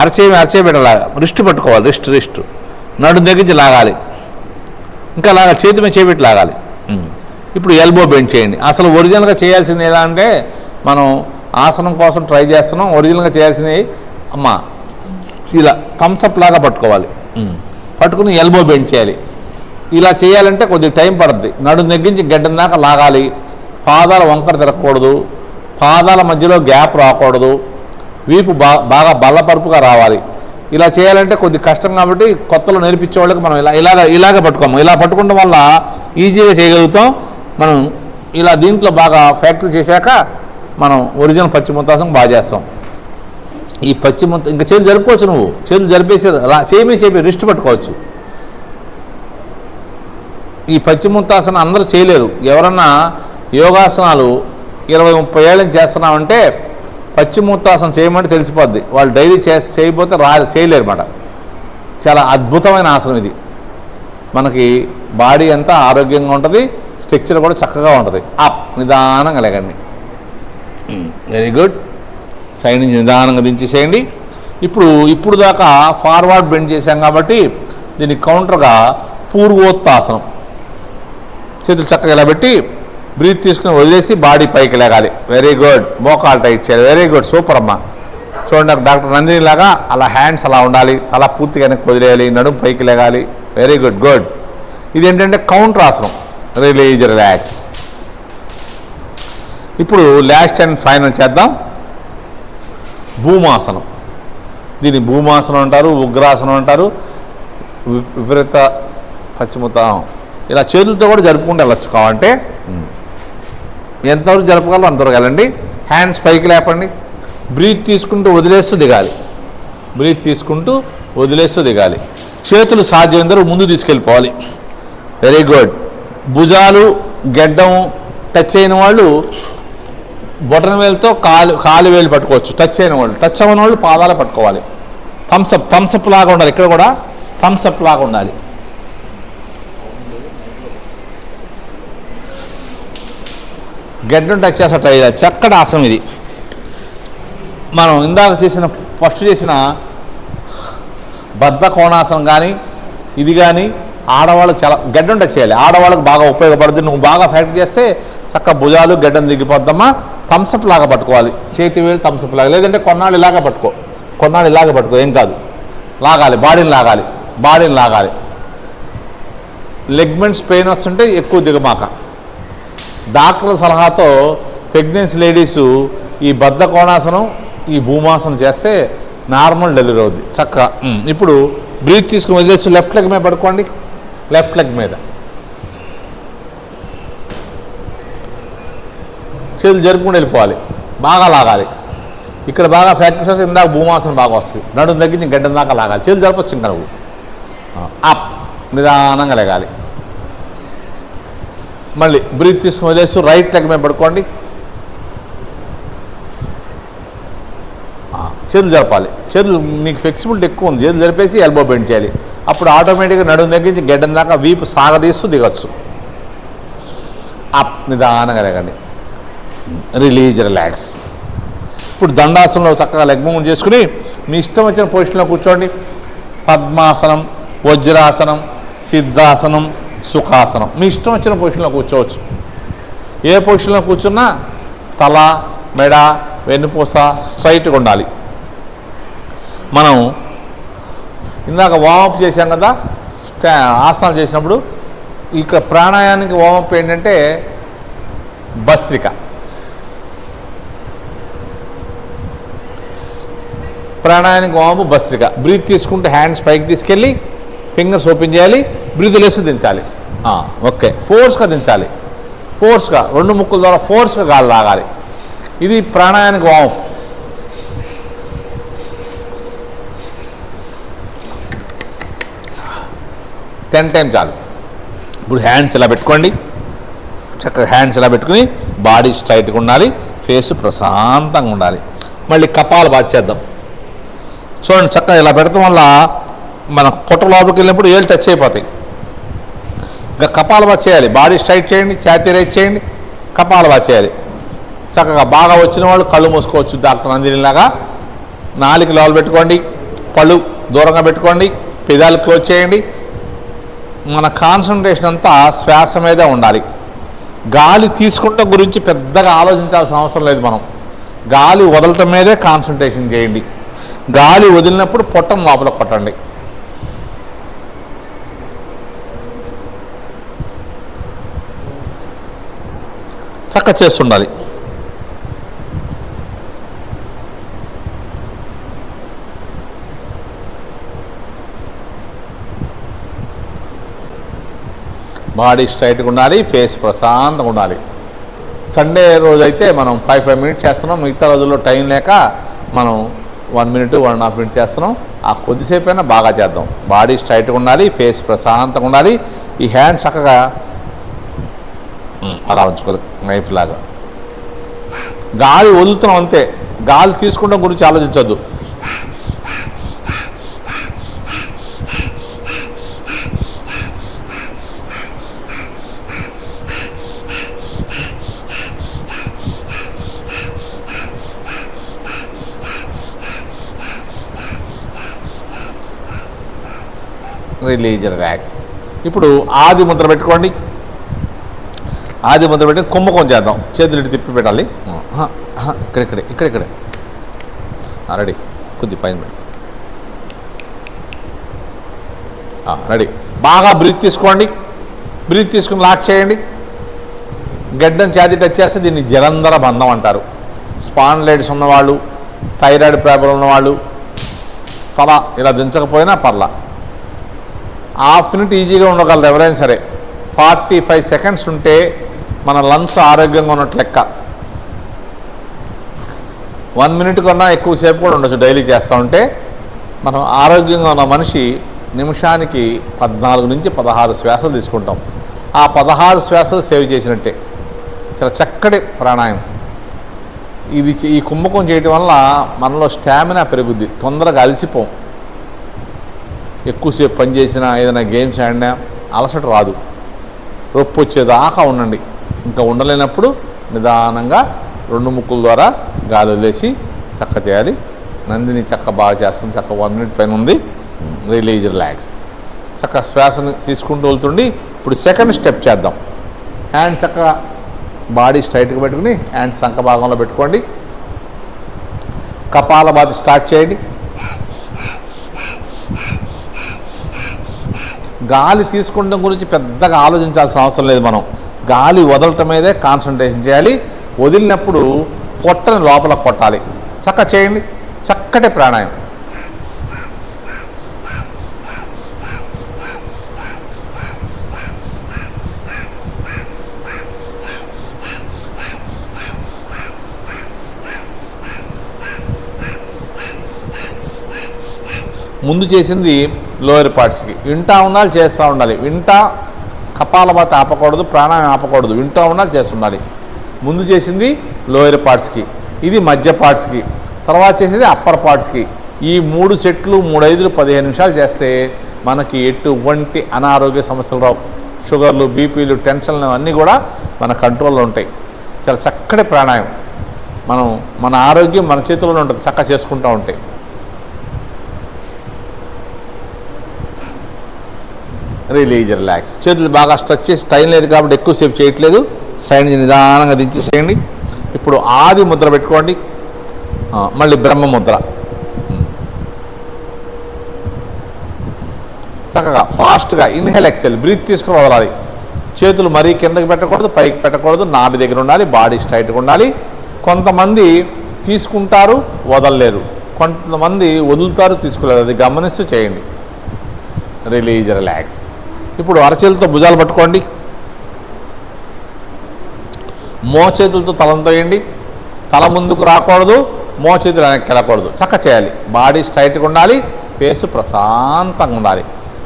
అరచేపెట్టలాగా రిస్ట్ పట్టుకోవాలి. రిస్ట్ నడు దగ్గరించి లాగాలి. ఇంకా లాగాలి, చేతి మీద చేపెట్టి లాగాలి. ఇప్పుడు ఎల్బో బెండ్ చేయండి. అసలు ఒరిజినల్గా చేయాల్సింది ఎలా అంటే, మనం ఆసనం కోసం ట్రై చేస్తున్నాం. ఒరిజినల్గా చేయాల్సింది ఇలా థమ్స్అప్ లాగా పట్టుకోవాలి. పట్టుకుని ఎల్బో బెండ్ చేయాలి. ఇలా చేయాలంటే కొద్దిగా టైం పడుతుంది. నడుము దగ్గరించి గడ్డం దాకా లాగాలి. పాదాల వంకర తిరగకూడదు, పాదాల మధ్యలో గ్యాప్ రాకూడదు, వీపు బాగా బల్లపరుపుగా రావాలి. ఇలా చేయాలంటే కొద్ది కష్టం కాబట్టి కొత్తలో నేర్పించే వాళ్ళకి మనం ఇలాగ పట్టుకోము. ఇలా పట్టుకోవడం వల్ల ఈజీగా చేయగలుగుతాం మనం. ఇలా దీంట్లో బాగా ఫ్యాక్టరీ చేశాక మనం ఒరిజినల్ పశ్చిమోత్తాసనం బాగా చేస్తాం. ఈ ఇంకా చేతులు జరుపుకోవచ్చు. నువ్వు చేతులు జరిపేసి చేయి రిస్ట్ పట్టుకోవచ్చు. ఈ పశ్చిమోత్తాసనం అందరూ చేయలేరు. ఎవరన్నా యోగాసనాలు 20-30 ఏళ్ళ నుంచి చేస్తున్నామంటే పశ్చిమోత్తాసనం చేయమంటే తెలిసిపోద్ది. వాళ్ళు డైలీ చేయకపోతే చేయలేరు అన్నమాట. చాలా అద్భుతమైన ఆసనం ఇది. మనకి బాడీ అంతా ఆరోగ్యంగా ఉంటుంది, స్ట్రక్చర్ కూడా చక్కగా ఉంటుంది. నిదానంగా లేకండి. Very good. సైడ్ నుంచి నిదానంగా దించేసేయండి. ఇప్పుడు దాకా ఫార్వర్డ్ బెండ్ చేశాం కాబట్టి దీనికి కౌంటర్గా పూర్వోత్తాసనం. చేతులు చక్కగా ఇలా పెట్టి బ్రీత్ తీసుకుని వదిలేసి బాడీ పైకి లేగాలి. Very good. మోకాలు టైట్ చేయాలి. వెరీ గుడ్, సూపర్ అమ్మా. చూడండి డాక్టర్ నందిని లాగా అలా హ్యాండ్స్ అలా ఉండాలి, తల పూర్తిగా వెనక్కి వదిలేయాలి, నడుము పైకి లేగాలి. Very good. గుడ్. ఇదేంటంటే కౌంటర్ ఆసనం. రిలాక్స్. ఇప్పుడు లాస్ట్ అండ్ ఫైనల్ చేద్దాం భూమాసనం. దీన్ని భూమాసనం అంటారు, ఉగ్రాసనం అంటారు, విపరీత పశ్చిమోత్తానం. ఇలా చేతులతో కూడా జరుపుకుంటూ వెళ్ళచ్చు. కావాలంటే ఎంతవరకు జరపగలరు అంతవరకు వెళ్ళండి. హ్యాండ్స్ పైకి లేపండి. బ్రీత్ తీసుకుంటూ వదిలేస్తూ దిగాలి. బ్రీత్ తీసుకుంటూ వదిలేస్తూ దిగాలి. చేతులు సాధ్యమైనంత ముందు తీసుకెళ్ళిపోవాలి. Very good. భుజాలు గెడ్డం టచ్ అయిన వాళ్ళు బొటన వేలుతో కాలు వేలు పట్టుకోవచ్చు. టచ్ అయిన వాళ్ళు, టచ్ అవ్వని వాళ్ళు పాదాలు పట్టుకోవాలి. థమ్స్అప్ లాగా ఉండాలి. ఇక్కడ కూడా థమ్స్అప్ లాగా ఉండాలి. గెడ్డం టచ్ చేసేట చక్కటి ఆసనం ఇది. మనం ఇందాక ఫస్ట్ చేసిన బద్ధ కోణాసనం కానీ ఇది కానీ ఆడవాళ్ళు చాలా గెడ్డం టచ్ చేయాలి. ఆడవాళ్ళకి బాగా ఉపయోగపడుతుంది. నువ్వు బాగా ఫ్యాక్టరీ చేస్తే చక్క భుజాలు గెడ్డం దిగిపోద్దమ్మా. థమ్స్అప్ లాగా పట్టుకోవాలి. చేతి వేలు థమ్స్అప్ లాగా, లేదంటే కొన్నాళ్ళు ఇలాగ పట్టుకో, ఏం కాదు. లాగాలి, బాడీని లాగాలి. లెగ్మెంట్స్ పెయిన్ వస్తుంటే ఎక్కువ దిగమాక. డాక్టర్ల సలహాతో ప్రెగ్నెన్సీ లేడీసు ఈ బద్ధ కోణాసనం, ఈ భూమాసనం చేస్తే నార్మల్ డెలివరీ అవుద్ది చక్కగా. ఇప్పుడు బ్రీత్ తీసుకుని వదిలేసి లెఫ్ట్ లెగ్ మీద పడుకోండి. లెఫ్ట్ లెగ్ మీద చేతులు జరుపుకుంటూ వెళ్ళిపోవాలి. బాగా లాగాలి. ఇక్కడ బాగా ప్రాక్టీస్ చేస్తే ఇందాక భూమాసనం బాగా వస్తుంది. నడుము దగ్గర గడ్డం దాకా లాగాలి. చేతులు జరపచ్చు. ఇంకా నువ్వు నిదానంగా లేగాలి. మళ్ళీ బ్రీత్ తీసుకుని వదిలేస్తూ రైట్ లెగ్ మీద పడుకోండి. చేతులు జరపాలి. చేతులు మీకు ఫ్లెక్సిబిలిటీ ఎక్కువ ఉంది, చేతులు జరిపేసి ఎల్బో బెండ్ చేయాలి. అప్పుడు ఆటోమేటిక్గా నడుము తగ్గించి గడ్డం దాకా వీపు సాగదీస్తూ దిగచ్చు. అప్ నిదానంగా లేకండి. Release, relax. ఇప్పుడు దండాసనంలో చక్కగా లెగ్ మూవ్మెంట్ చేసుకుని మీ ఇష్టం వచ్చిన పొజిషన్లో కూర్చోండి. పద్మాసనం, వజ్రాసనం, సిద్ధాసనం, సుఖాసనం, మీ ఇష్టం వచ్చిన పొజిషన్లో కూర్చోవచ్చు. ఏ పొజిషన్లో కూర్చున్నా తల, మెడ, వెన్నుపూస స్ట్రైట్గా ఉండాలి. మనం ఇందాక వార్మప్ చేశాం కదా, ఆసనాలు చేసినప్పుడు ఇక ప్రాణాయానికి వార్మప్ ఏంటంటే భస్త్రిక. ప్రాణాయానికి వార్మప్ భస్త్రిక. బ్రీత్ తీసుకుంటే హ్యాండ్స్ పైకి తీసుకెళ్ళి ఫింగర్స్ ఓపెన్ చేయాలి, బ్రీత్ లెస్ దించాలి. ఓకే, ఫోర్స్గా దించాలి. ఫోర్స్గా 2 ముక్కుల ద్వారా ఫోర్స్గా గాలి లాగాలి. ఇది ప్రాణాయానికి వార్మప్. టెన్ టైం చాలు. ఇప్పుడు హ్యాండ్స్ ఇలా పెట్టుకోండి. చక్కగా హ్యాండ్స్ ఇలా పెట్టుకుని బాడీ స్ట్రైట్గా ఉండాలి, ఫేస్ ప్రశాంతంగా ఉండాలి. మళ్ళీ కపాల బాత్ చేద్దాం. చూడండి, చక్కగా ఇలా పెడతాం వల్ల మన పొట్ట లోపలికి వెళ్ళినప్పుడు ఏళ్ళు టచ్ అయిపోతాయి. ఇంకా కపాల బాత్ చేయాలి. బాడీ స్ట్రైట్ చేయండి, ఛాతీ రైట్ చేయండి, కపాల బాత్ చేయాలి. చక్కగా బాగా వచ్చిన వాళ్ళు కళ్ళు మూసుకోవచ్చు డాక్టర్ నందినిలాగా. నాలుక లోపల పెట్టుకోండి, పళ్ళు దూరంగా పెట్టుకోండి, పెదాలు క్లోజ్ చేయండి. మన కాన్సన్ట్రేషన్ అంతా శ్వాస మీదే ఉండాలి. గాలి తీసుకుంటే గురించి పెద్దగా ఆలోచించాల్సిన అవసరం లేదు. మనం గాలి వదలటం మీదే కాన్సన్ట్రేషన్ చేయండి. గాలి వదిలినప్పుడు పొట్టం లోపల కొట్టండి. చక్క చేస్తుండాలి. బాడీ స్ట్రైట్గా ఉండాలి, ఫేస్ ప్రశాంతంగా ఉండాలి. సండే రోజు అయితే మనం 5 మినిట్స్ చేస్తున్నాం. మిగతా రోజుల్లో టైం లేక మనం 1 మినిట్ 1.5 మినిట్ చేస్తున్నాం. ఆ కొద్దిసేపు అయినా బాగా చేద్దాం. బాడీ స్ట్రైట్గా ఉండాలి, ఫేస్ ప్రశాంతంగా ఉండాలి. ఈ హ్యాండ్ చక్కగా అలా ఉంచుకోవాలి, నైఫ్ లాగా. గాలి వదులుతున్నాం అంతే, గాలి తీసుకుంటాం గురించి ఆలోచించొద్దు. Release, relax. ఇప్పుడు ఆది ముద్ర పెట్టుకోండి. ఆది ముద్ర పెట్టి కుంభకం చేద్దాం. చేతులు ఇటు తిప్పి పెట్టాలి. ఇక్కడే రెడీ. కొద్ది పైన పెట్టి రెడీ. బాగా బ్రీత్ తీసుకోండి. బ్రీత్ తీసుకుని లాక్ చేయండి. గడ్డం ఛాతీ టచ్ చేస్తే దీన్ని జలంధర బంధం అంటారు. స్పాండిలైటిస్ ఉన్నవాళ్ళు, థైరాయిడ్ ప్రాబ్లం ఉన్నవాళ్ళు తల ఇలా దించకపోయినా పర్లా. హాఫ్ మినిట్ ఈజీగా ఉండగలరు ఎవరైనా సరే. 45 సెకండ్స్ ఉంటే మన లంగ్స్ ఆరోగ్యంగా ఉన్నట్టు లెక్క. 1 మినిట్ కన్నా ఎక్కువసేపు కూడా ఉండొచ్చు డైలీ చేస్తూ ఉంటే. మనం ఆరోగ్యంగా ఉన్న మనిషి నిమిషానికి 14 నుంచి 16 శ్వాసలు తీసుకుంటాం. ఆ 16 శ్వాసలు సేవ్ చేసినట్టే. చాలా చక్కటి ప్రాణాయామం ఇది. ఈ కుంభకం చేయటం వల్ల మనలో స్టామినా పెరుగుద్ది, తొందరగా అలసిపోం. ఎక్కువసేపు పనిచేసినా ఏదైనా గేమ్స్ ఆడినా అలసట రాదు. రొప్పు వచ్చేదాకా ఉండండి. ఇంకా ఉండలేనప్పుడు నిదానంగా 2 ముక్కుల ద్వారా గాలి వదిలేసి చక్క చేయాలి. నందిని చక్క బాగా చేస్తుంది. చక్క 1 మినిట్ పైన ఉంది. Release, relax. చక్క శ్వాసను తీసుకుంటూ వెళ్తుండి. ఇప్పుడు సెకండ్ స్టెప్ చేద్దాం. హ్యాండ్ చక్కగా బాడీ స్ట్రైట్గా పెట్టుకుని హ్యాండ్ సంఖ భాగంలో పెట్టుకోండి. కపాలభాతి స్టార్ట్ చేయండి. గాలి తీసుకుంటం గురించి పెద్దగా ఆలోచించాల్సిన అవసరం లేదు. మనం గాలి వదలటం మీదే కాన్సన్ట్రేషన్ చేయాలి. వదిలినప్పుడు పొట్టని లోపల కొట్టాలి. చక్క చేయండి. చక్కటి ప్రాణాయామం. ముందు చేసింది లోయర్ పార్ట్స్కి. వింటా ఉండాలి, చేస్తూ ఉండాలి. వింటా కపాలభాతి ఆపకూడదు, ప్రాణాయామం ఆపకూడదు, వింటూ ఉండాలి, చేస్తుండాలి. ముందు చేసింది లోయర్ పార్ట్స్కి, ఇది మధ్య పార్ట్స్కి, తర్వాత చేసేది అప్పర్ పార్ట్స్కి. ఈ 3 సెట్లు 3, 5, 15 నిమిషాలు చేస్తే మనకి ఎటువంటి అనారోగ్య సమస్యలు రావు. షుగర్లు, బీపీలు, టెన్షన్లు అన్నీ కూడా మన కంట్రోల్లో ఉంటాయి. చాలా చక్కటి ప్రాణాయామం. మన ఆరోగ్యం మన చేతుల్లోనే ఉంటుంది, చక్కగా చేసుకుంటూ ఉంటాయి. Release, relax. చేతులు బాగా స్ట్రెచ్ చేసి, టైం లేదు కాబట్టి ఎక్కువసేపు చేయట్లేదు. సైడ్ నుంచి నిదానంగా దించేసేయండి. ఇప్పుడు ఆది ముద్ర పెట్టుకోండి, మళ్ళీ బ్రహ్మ ముద్ర. చక్కగా ఫాస్ట్గా ఇన్హేల్, ఎక్సెల్, బ్రీత్ తీసుకుని వదలాలి. చేతులు మరీ కిందకి పెట్టకూడదు, పైకి పెట్టకూడదు, నాభి దగ్గర ఉండాలి, బాడీ స్ట్రైట్గా ఉండాలి. కొంతమంది తీసుకుంటారు, వదలలేరు, కొంతమంది వదులుతారు, తీసుకోలేరు. అది గమనిస్తూ చేయండి. Release, relax. ఇప్పుడు అరచేతులతో భుజాలు పట్టుకోండి, మోచేతులతో తలంతో వేయండి. తల ముందుకు రాకూడదు, మోచేతులు వెనక్కి వెళ్ళకూడదు. చక్క చేయాలి. బాడీ స్ట్రైట్గా ఉండాలి, ఫేసు ప్రశాంతంగా ఉండాలి.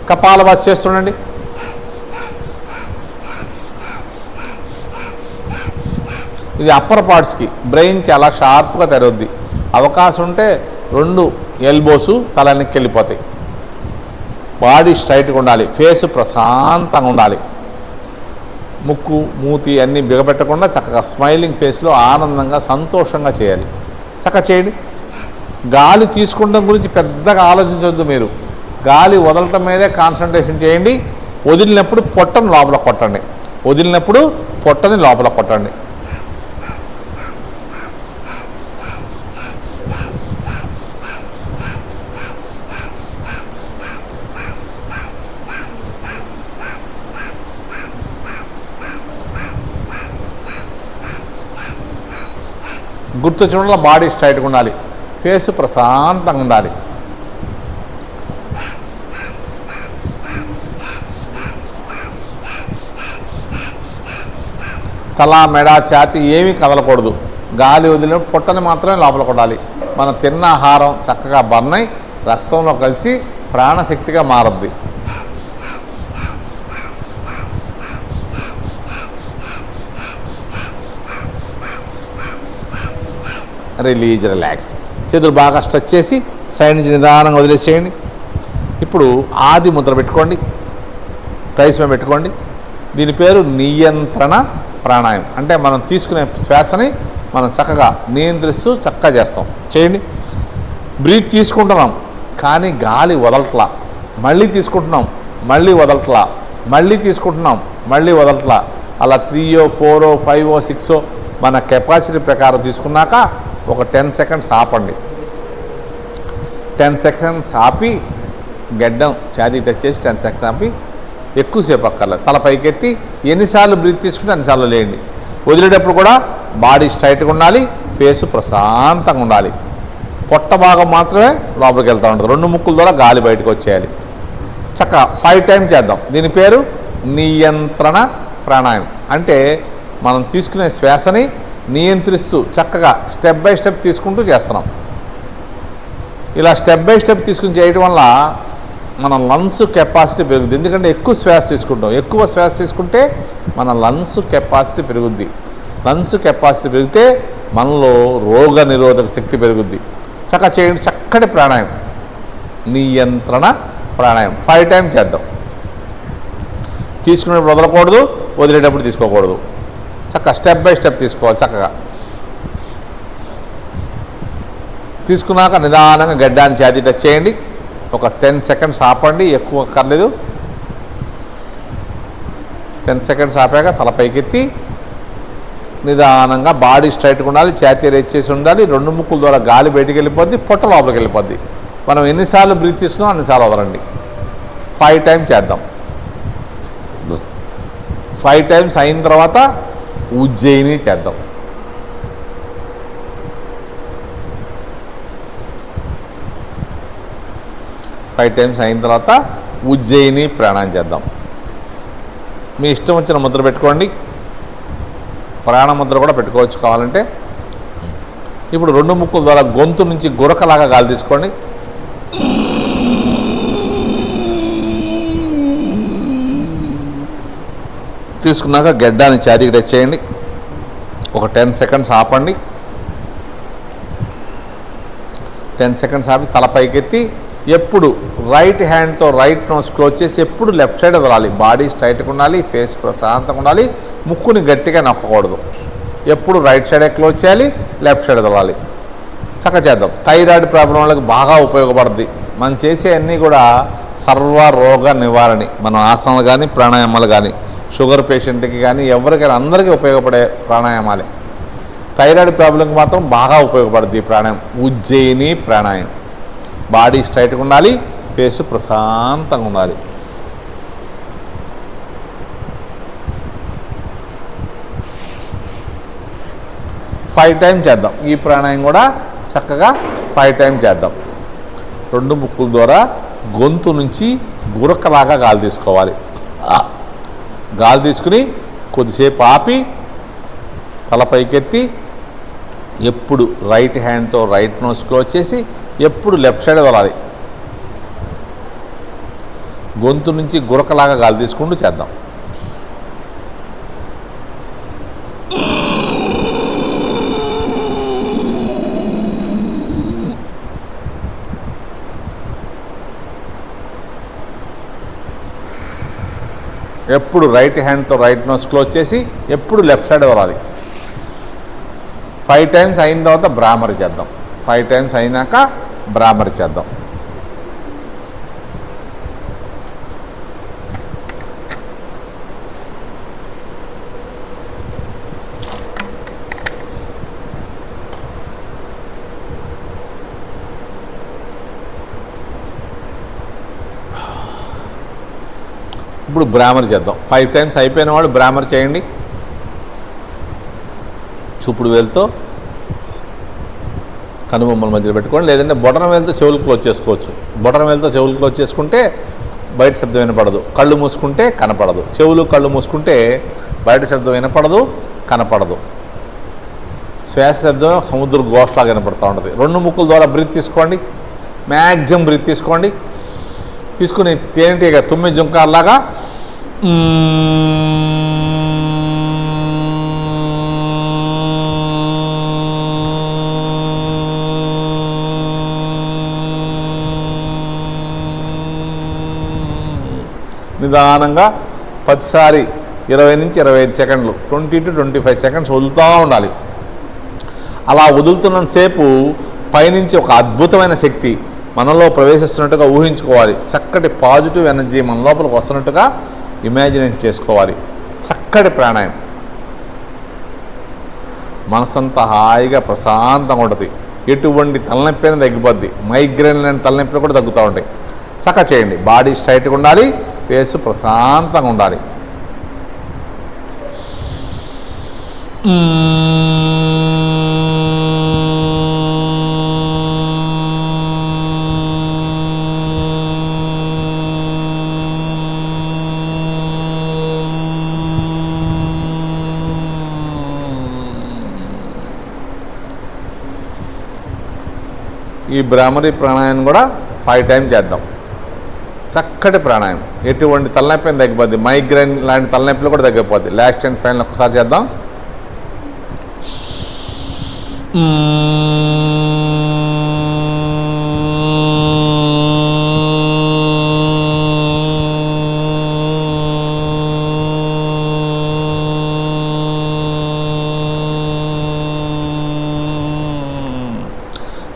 కపాలభాతి చేస్తుండండి. ఇది అప్పర్ పార్ట్స్కి. బ్రెయిన్ చాలా షార్ప్గా తెరవద్ది. అవకాశం ఉంటే 2 ఎల్బోసు తల వెనక్కి వెళ్ళిపోతాయి. బాడీ స్ట్రైట్గా ఉండాలి, ఫేసు ప్రశాంతంగా ఉండాలి. ముక్కు, మూతి అన్నీ బిగపెట్టకుండా చక్కగా స్మైలింగ్ ఫేస్లో ఆనందంగా, సంతోషంగా చేయాలి. చక్కగా చేయండి. గాలి తీసుకుంటాం గురించి పెద్దగా ఆలోచించవద్దు. మీరు గాలి వదలటం మీదే కాన్సన్ట్రేషన్ చేయండి. వదిలినప్పుడు పొట్టని లోపల కొట్టండి, వదిలినప్పుడు పొట్టని లోపల కొట్టండి. గుర్తు చూడాలి. బాడీ స్ట్రైట్గా ఉండాలి, ఫేస్ ప్రశాంతంగా ఉండాలి. తల, మెడ, ఛాతీ ఏమీ కదలకూడదు. గాలి వదిలిన పొట్టని మాత్రమే లోపల కొడాలి. మనం తిన్న ఆహారం చక్కగా బర్న్ అయి రక్తంలో కలిసి ప్రాణశక్తిగా మారద్ది. Release, relax. చేతులు బాగా స్ట్రెచ్ చేసి సైడ్ నుంచి నిదానంగా వదిలేసేయండి. ఇప్పుడు ఆది ముద్ర పెట్టుకోండి, ట్రైస్ మీద పెట్టుకోండి. దీని పేరు నియంత్రణ ప్రాణాయామం. అంటే మనం తీసుకునే శ్వాసని మనం చక్కగా నియంత్రిస్తూ చక్కగా చేస్తాం. చేయండి. బ్రీత్ తీసుకుంటున్నాం కానీ గాలి వదలట్లా, మళ్ళీ తీసుకుంటున్నాం, మళ్ళీ వదలట్లా, మళ్ళీ తీసుకుంటున్నాం, మళ్ళీ వదలట్లా. అలా 3, 4, 5, 6 మన కెపాసిటీ ప్రకారం తీసుకున్నాక ఒక 10 సెకండ్స్ ఆపండి. 10 సెకండ్స్ ఆపి గడ్డం ఛాతీ టచ్ చేసి 10 సెకండ్స్ ఆపి ఎక్కువసేపు అక్కర్లేదు. తల పైకెత్తి ఎన్నిసార్లు బ్రీత్ తీసుకుంటే అన్నిసార్లు లేండి. వదిలేటప్పుడు కూడా బాడీ స్ట్రైట్గా ఉండాలి, ఫేసు ప్రశాంతంగా ఉండాలి. పొట్ట భాగం మాత్రమే లోపలికి వెళ్తూ ఉంటుంది. 2 ముక్కుల ద్వారా గాలి బయటకు వచ్చేయాలి. చక్కగా 5 టైమ్స్ చేద్దాం. దీని పేరు నియంత్రణ ప్రాణాయామం. అంటే మనం తీసుకునే శ్వాసని నియంత్రిస్తూ చక్కగా స్టెప్ బై స్టెప్ తీసుకుంటూ చేస్తున్నాం. ఇలా స్టెప్ బై స్టెప్ తీసుకుని చేయడం వల్ల మన లంగ్స్ కెపాసిటీ పెరుగుద్ది. ఎందుకంటే ఎక్కువ శ్వాస తీసుకుంటాం. ఎక్కువ శ్వాస తీసుకుంటే మన లంగ్స్ కెపాసిటీ పెరుగుద్ది. లంగ్స్ కెపాసిటీ పెరిగితే మనలో రోగ నిరోధక శక్తి పెరుగుద్ది. చక్కగా చేయండి. చక్కటి ప్రాణాయామం, నియంత్రణ ప్రాణాయామం 5 టైమ్స్ చేద్దాం. తీసుకునేటప్పుడు వదలకూడదు, వదిలేటప్పుడు తీసుకోకూడదు. చక్కగా స్టెప్ బై స్టెప్ తీసుకోవాలి. చక్కగా తీసుకున్నాక నిదానంగా గడ్డాన్ని ఛాతీ టచ్ చేయండి. ఒక 10 సెకండ్స్ ఆపండి, ఎక్కువ అక్కర్లేదు. 10 సెకండ్స్ ఆపాక తల పైకెత్తి నిదానంగా బాడీ స్ట్రైట్గా ఉండాలి, ఛాతీ రేజ్ చేసి ఉండాలి. 2 ముక్కుల ద్వారా గాలి బయటికి వెళ్ళిపోద్ది, పొట్ట లోపలికి వెళ్ళిపోద్ది. మనం ఎన్నిసార్లు బ్రీత్ తీసుకున్నాం అన్నిసార్లు వదలండి. 5 టైమ్స్ చేద్దాం. 5 టైమ్స్ అయిన తర్వాత ఉజ్జయిని చేద్దాం. ఫైవ్ టైమ్స్ అయిన తర్వాత ఉజ్జయిని ప్రాణాయామం చేద్దాం. మీ ఇష్టం వచ్చిన ముద్ర పెట్టుకోండి. ప్రాణ ముద్ర కూడా పెట్టుకోవచ్చు కావాలంటే. ఇప్పుడు 2 ముక్కుల ద్వారా గొంతు నుంచి గురకలాగా గాలి తీసుకోండి. తీసుకున్నాక గడ్డాన్ని ఛాతీకి టచ్ చేయండి. ఒక 10 సెకండ్స్ ఆపండి. 10 సెకండ్స్ ఆపి తల పైకెత్తి ఎప్పుడు రైట్ హ్యాండ్తో రైట్ నోస్ క్లోజ్ చేసి ఎప్పుడు లెఫ్ట్ సైడ్ వదలాలి. బాడీ స్ట్రైట్గా ఉండాలి, ఫేస్ ప్రశాంతంగా ఉండాలి, ముక్కుని గట్టిగా నొక్కకూడదు. ఎప్పుడు రైట్ సైడే క్లోజ్ చేయాలి, లెఫ్ట్ సైడ్ వదలాలి. చక్కగా చేద్దాం. థైరాయిడ్ ప్రాబ్లం వాళ్ళకి బాగా ఉపయోగపడుద్ది. మనం చేసే అన్నీ కూడా సర్వ రోగ నివారణి. మనం ఆసనాలు కానీ ప్రాణాయామాలు కానీ షుగర్ పేషెంట్కి కానీ ఎవరికైనా అందరికీ ఉపయోగపడే ప్రాణాయామాలే. థైరాయిడ్ ప్రాబ్లంకి మాత్రం బాగా ఉపయోగపడుద్ది ఈ ప్రాణాయామం. ఉజ్జయిని ప్రాణాయామం. బాడీ స్ట్రైట్గా ఉండాలి, ఫేస్ ప్రశాంతంగా ఉండాలి. ఫైవ్ టైమ్స్ చేద్దాం. ఈ ప్రాణాయామం కూడా చక్కగా 5 టైమ్స్ చేద్దాం. 2 ముక్కుల ద్వారా గొంతు నుంచి గురకలాగా గాలి తీసుకోవాలి. గాలి తీసుకుని కొద్దిసేపు ఆపి తల పైకెత్తి ఎప్పుడు రైట్ హ్యాండ్తో రైట్ నోస్ క్లోజ్ చేసి ఎప్పుడు లెఫ్ట్ సైడ్ వదలాలి. గొంతు నుంచి గురకలాగా గాలి తీసుకుంటూ చేద్దాం. ఎప్పుడు రైట్ హ్యాండ్తో రైట్ నోస్ క్లోజ్ చేసి ఎప్పుడు లెఫ్ట్ సైడ్ వదలాలి. 5 టైమ్స్ అయిన తర్వాత బ్రాహ్మరి చేద్దాం. 5 టైమ్స్ అయినాక బ్రాహ్మరి చేద్దాం. ఇప్పుడు బ్రాహ్మరి చేద్దాం. 5 టైమ్స్ అయిపోయిన వాడు బ్రాహ్మరి చేయండి. చూపుడు వేలుతో కనుబొమ్మల మధ్యలో పెట్టుకోండి, లేదంటే బొటన వేలుతో చెవులు క్లోజ్ చేసుకోవచ్చు. బొటన వేలుతో చెవులు క్లోజ్ చేసుకుంటే బయట శబ్దం వినపడదు, కళ్ళు మూసుకుంటే కనపడదు. చెవులు కళ్ళు మూసుకుంటే బయట శబ్దం వినపడదు, కనపడదు. శ్వాస శబ్దం సముద్ర ఘోషలాగా వినపడుతూ ఉంటుంది. 2 ముక్కుల ద్వారా బ్రీత్ తీసుకోండి. మ్యాక్సిమం బ్రీత్ తీసుకోండి. తీసుకుని తేనెటీగ 9 జుంకాల్లాగా నిదానంగా 10 సారి 20 నుంచి 25 సెకండ్లు 20 to 25 సెకండ్స్ వదులుతూ ఉండాలి. అలా వదులుతున్నంతసేపు పైనుంచి ఒక అద్భుతమైన శక్తి మనలో ప్రవేశిస్తున్నట్టుగా ఊహించుకోవాలి. చక్కటి పాజిటివ్ ఎనర్జీ మన లోపలికి వస్తున్నట్టుగా ఇమాజినేట్ చేసుకోవాలి. చక్కటి ప్రాణాయామం. మనసంతా హాయిగా ప్రశాంతంగా ఉంటుంది. ఎటువంటి తలనొప్పి అయినా తగ్గిపోద్ది. మైగ్రేన్ లేని తలనొప్పులు కూడా తగ్గుతూ ఉంటాయి. చక్కగా చేయండి. బాడీ స్ట్రైట్గా ఉండాలి, ఫేస్ ప్రశాంతంగా ఉండాలి. ఈ బ్రాహ్మరి ప్రాణాయామం కూడా 5 టైమ్స్ చేద్దాం. చక్కటి ప్రాణాయామం. ఎటువంటి తలనొప్పి తగ్గిపోద్ది. మైగ్రేన్ లాంటి తలనొప్పులు కూడా తగ్గిపోద్ది. లాస్ట్ అండ్ ఫైనల్ ఒకసారి చేద్దాం.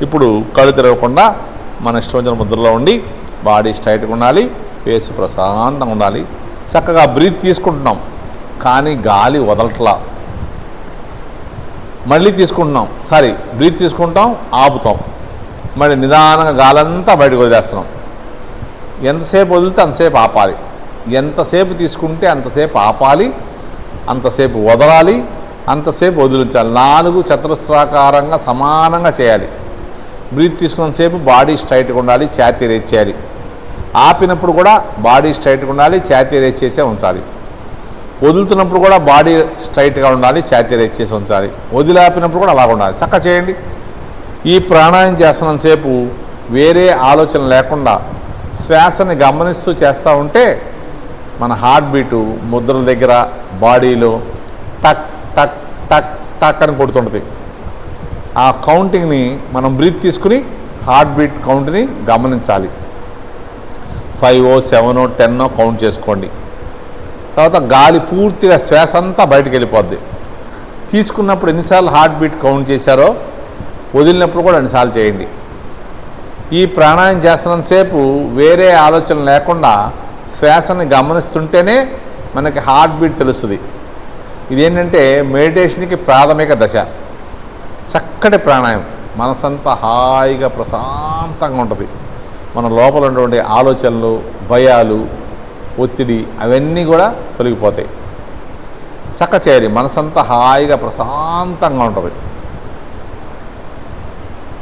ఇప్పుడు కళ్ళు తిరగకుండా మన ఇష్టమైన ముద్రలో ఉండి బాడీ స్ట్రైట్గా ఉండాలి, ఫేస్ ప్రశాంతంగా ఉండాలి. చక్కగా బ్రీత్ తీసుకుంటున్నాం కానీ గాలి వదలట్లా. మళ్ళీ తీసుకుంటున్నాం, బ్రీత్ తీసుకుంటాం, ఆపుతాం, మళ్ళీ నిదానంగా గాలంతా బయటకు వదిలేస్తున్నాం. ఎంతసేపు వదిలితే అంతసేపు ఆపాలి. ఎంతసేపు తీసుకుంటే అంతసేపు ఆపాలి, అంతసేపు వదలాలి, అంతసేపు వదిలించాలి. 4 చతురస్రాకారంగా సమానంగా చేయాలి. బ్రీత్ తీసుకున్నంతసేపు బాడీ స్ట్రైట్గా ఉండాలి, ఛాతీ రేజ్ చేయాలి. ఆపినప్పుడు కూడా బాడీ స్ట్రైట్గా ఉండాలి, ఛాతీ రేజ్ చేసే ఉంచాలి. వదులుతున్నప్పుడు కూడా బాడీ స్ట్రైట్గా ఉండాలి, ఛాతీ రేజ్ చేసి ఉంచాలి. వదిలాపినప్పుడు కూడా అలాగ ఉండాలి. చక్కగా చేయండి. ఈ ప్రాణాయామం చేస్తున్నంతసేపు వేరే ఆలోచన లేకుండా శ్వాసని గమనిస్తూ చేస్తూ ఉంటే మన హార్ట్ బీటు ముద్రల దగ్గర బాడీలో టక్ టక్ టక్ టక్ అని కొడుతుంటుంది. ఆ కౌంటింగ్ని మనం బ్రీత్ తీసుకుని హార్ట్ బీట్ కౌంట్ని గమనించాలి. 5, 7, 10 కౌంట్ చేసుకోండి. తర్వాత గాలి పూర్తిగా శ్వాస అంతా బయటకు వెళ్ళిపోద్ది. తీసుకున్నప్పుడు ఎన్నిసార్లు హార్ట్ బీట్ కౌంట్ చేశారో వదిలినప్పుడు కూడా అన్నిసార్లు చేయండి. ఈ ప్రాణాయామం చేస్తున్నంతసేపు వేరే ఆలోచన లేకుండా శ్వాసని గమనిస్తుంటేనే మనకి హార్ట్ బీట్ తెలుస్తుంది. ఇదేంటంటే మెడిటేషన్కి ప్రాథమిక దశ. చక్కటి ప్రాణాయామం, మనసంతా హాయిగా ప్రశాంతంగా ఉంటుంది. మన లోపల ఉన్నటువంటి ఆలోచనలు, భయాలు, ఒత్తిడి అవన్నీ కూడా తొలగిపోతాయి. చక్క చేయాలి, మనసంతా హాయిగా ప్రశాంతంగా ఉంటుంది.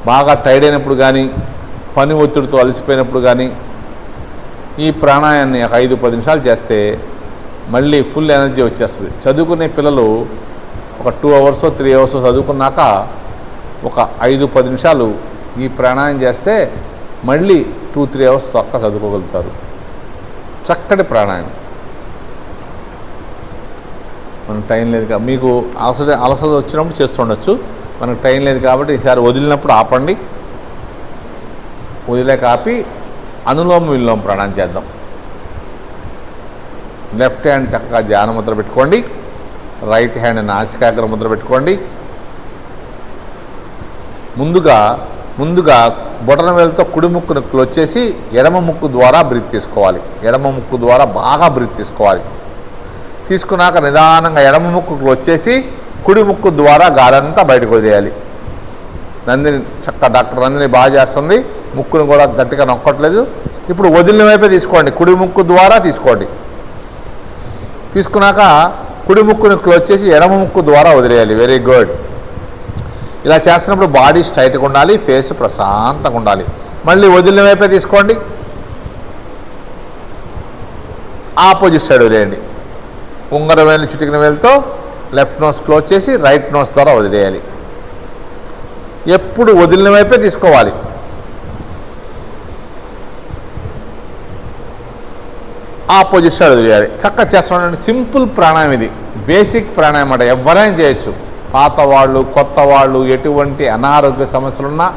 బాగా టైర్డ్ అయినప్పుడు కానీ, పని ఒత్తిడితో అలసిపోయినప్పుడు కానీ ఈ ప్రాణాయాన్ని 5-10 నిమిషాలు చేస్తే మళ్ళీ ఫుల్ ఎనర్జీ వచ్చేస్తుంది. చదువుకునే పిల్లలు ఒక 2 అవర్స్ 3 అవర్స్ చదువుకున్నాక ఒక 5-10 నిమిషాలు ఈ ప్రాణాయామం చేస్తే మళ్ళీ 2-3 అవర్స్ చక్కగా చదువుకోగలుగుతారు. చక్కటి ప్రాణాయామం. మనకు టైం లేదు, మీకు అలసట వచ్చినప్పుడు చేస్తుండొచ్చు, మనకు టైం లేదు కాబట్టి ఈసారి వదిలినప్పుడు ఆపండి. వదిలేక ఆపి అనులోమ విలోమ ప్రాణాయామం చేద్దాం. లెఫ్ట్ హ్యాండ్ చక్కగా ధ్యాన ముద్ర పెట్టుకోండి, రైట్ హ్యాండ్ నాసికాగ్ర ముద్ర పెట్టుకోండి. ముందుగా బొటన వేలుతో కుడి ముక్కును క్లోజ్ చేసి ఎడమ ముక్కు ద్వారా బ్రీత్ తీసుకోవాలి. ఎడమ ముక్కు ద్వారా బాగా బ్రీత్ తీసుకోవాలి. తీసుకున్నాక నిదానంగా ఎడమ ముక్కు క్లోజ్ చేసి కుడి ముక్కు ద్వారా గాలంతా బయటకు వదిలేయాలి. నందిని డాక్టర్ నందిని బాగా చేస్తుంది, ముక్కును కూడా గట్టిగా నొక్కట్లేదు. ఇప్పుడు వదిలిన వైపే తీసుకోండి, కుడి ముక్కు ద్వారా తీసుకోండి. తీసుకున్నాక కుడి ముక్కును క్లోజ్ చేసి ఎడమ ముక్కు ద్వారా వదిలేయాలి. Very good. ఇలా చేస్తున్నప్పుడు బాడీ స్ట్రైట్గా ఉండాలి, ఫేస్ ప్రశాంతంగా ఉండాలి. మళ్ళీ వదిలిన వైపే తీసుకోండి, ఆపోజిట్ సైడ్ వదిలేయండి. ఉంగర వేలు చిటికిన వేలుతో లెఫ్ట్ నోస్ క్లోజ్ చేసి రైట్ నోస్ ద్వారా వదిలేయాలి. ఎప్పుడు వదిలిన వైపే తీసుకోవాలి. ఆపోజిట్ సైడ్ వదిలేయాలి. చక్కగా చేస్తామంటే సింపుల్ ప్రాణాయామం, ఇది బేసిక్ ప్రాణాయామం అన్నమాట. ఎవరైనా చేయొచ్చు, పాత వాళ్ళు, కొత్త వాళ్ళు, ఎటువంటి అనారోగ్య సమస్యలున్నా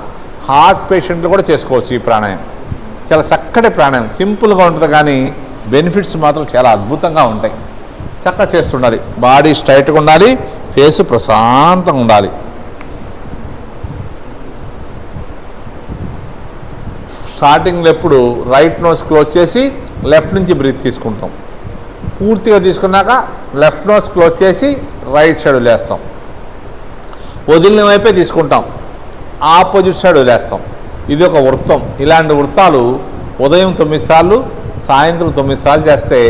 హార్ట్ పేషెంట్లు కూడా చేసుకోవచ్చు. ఈ ప్రాణాయామం చాలా చక్కటి ప్రాణాయామం, సింపుల్గా ఉంటుంది కానీ బెనిఫిట్స్ మాత్రం చాలా అద్భుతంగా ఉంటాయి. చక్కగా చేస్తుండాలి, బాడీ స్ట్రైట్గా ఉండాలి, ఫేస్ ప్రశాంతంగా ఉండాలి. స్టార్టింగ్లో ఎప్పుడు రైట్ నోస్ క్లోజ్ చేసి లెఫ్ట్ నుంచి బ్రీత్ తీసుకుంటాం. పూర్తిగా తీసుకున్నాక లెఫ్ట్ నోస్ క్లోజ్ చేసి రైట్ సైడ్ వదిలేస్తాం. వదిలిన వైపే తీసుకుంటాం, ఆపోజిట్ సైడ్ వదిలేస్తాం. ఇది ఒక వృత్తం. ఇలాంటి వృత్తాలు ఉదయం 9 సార్లు, సాయంత్రం 9 సార్లు చేస్తే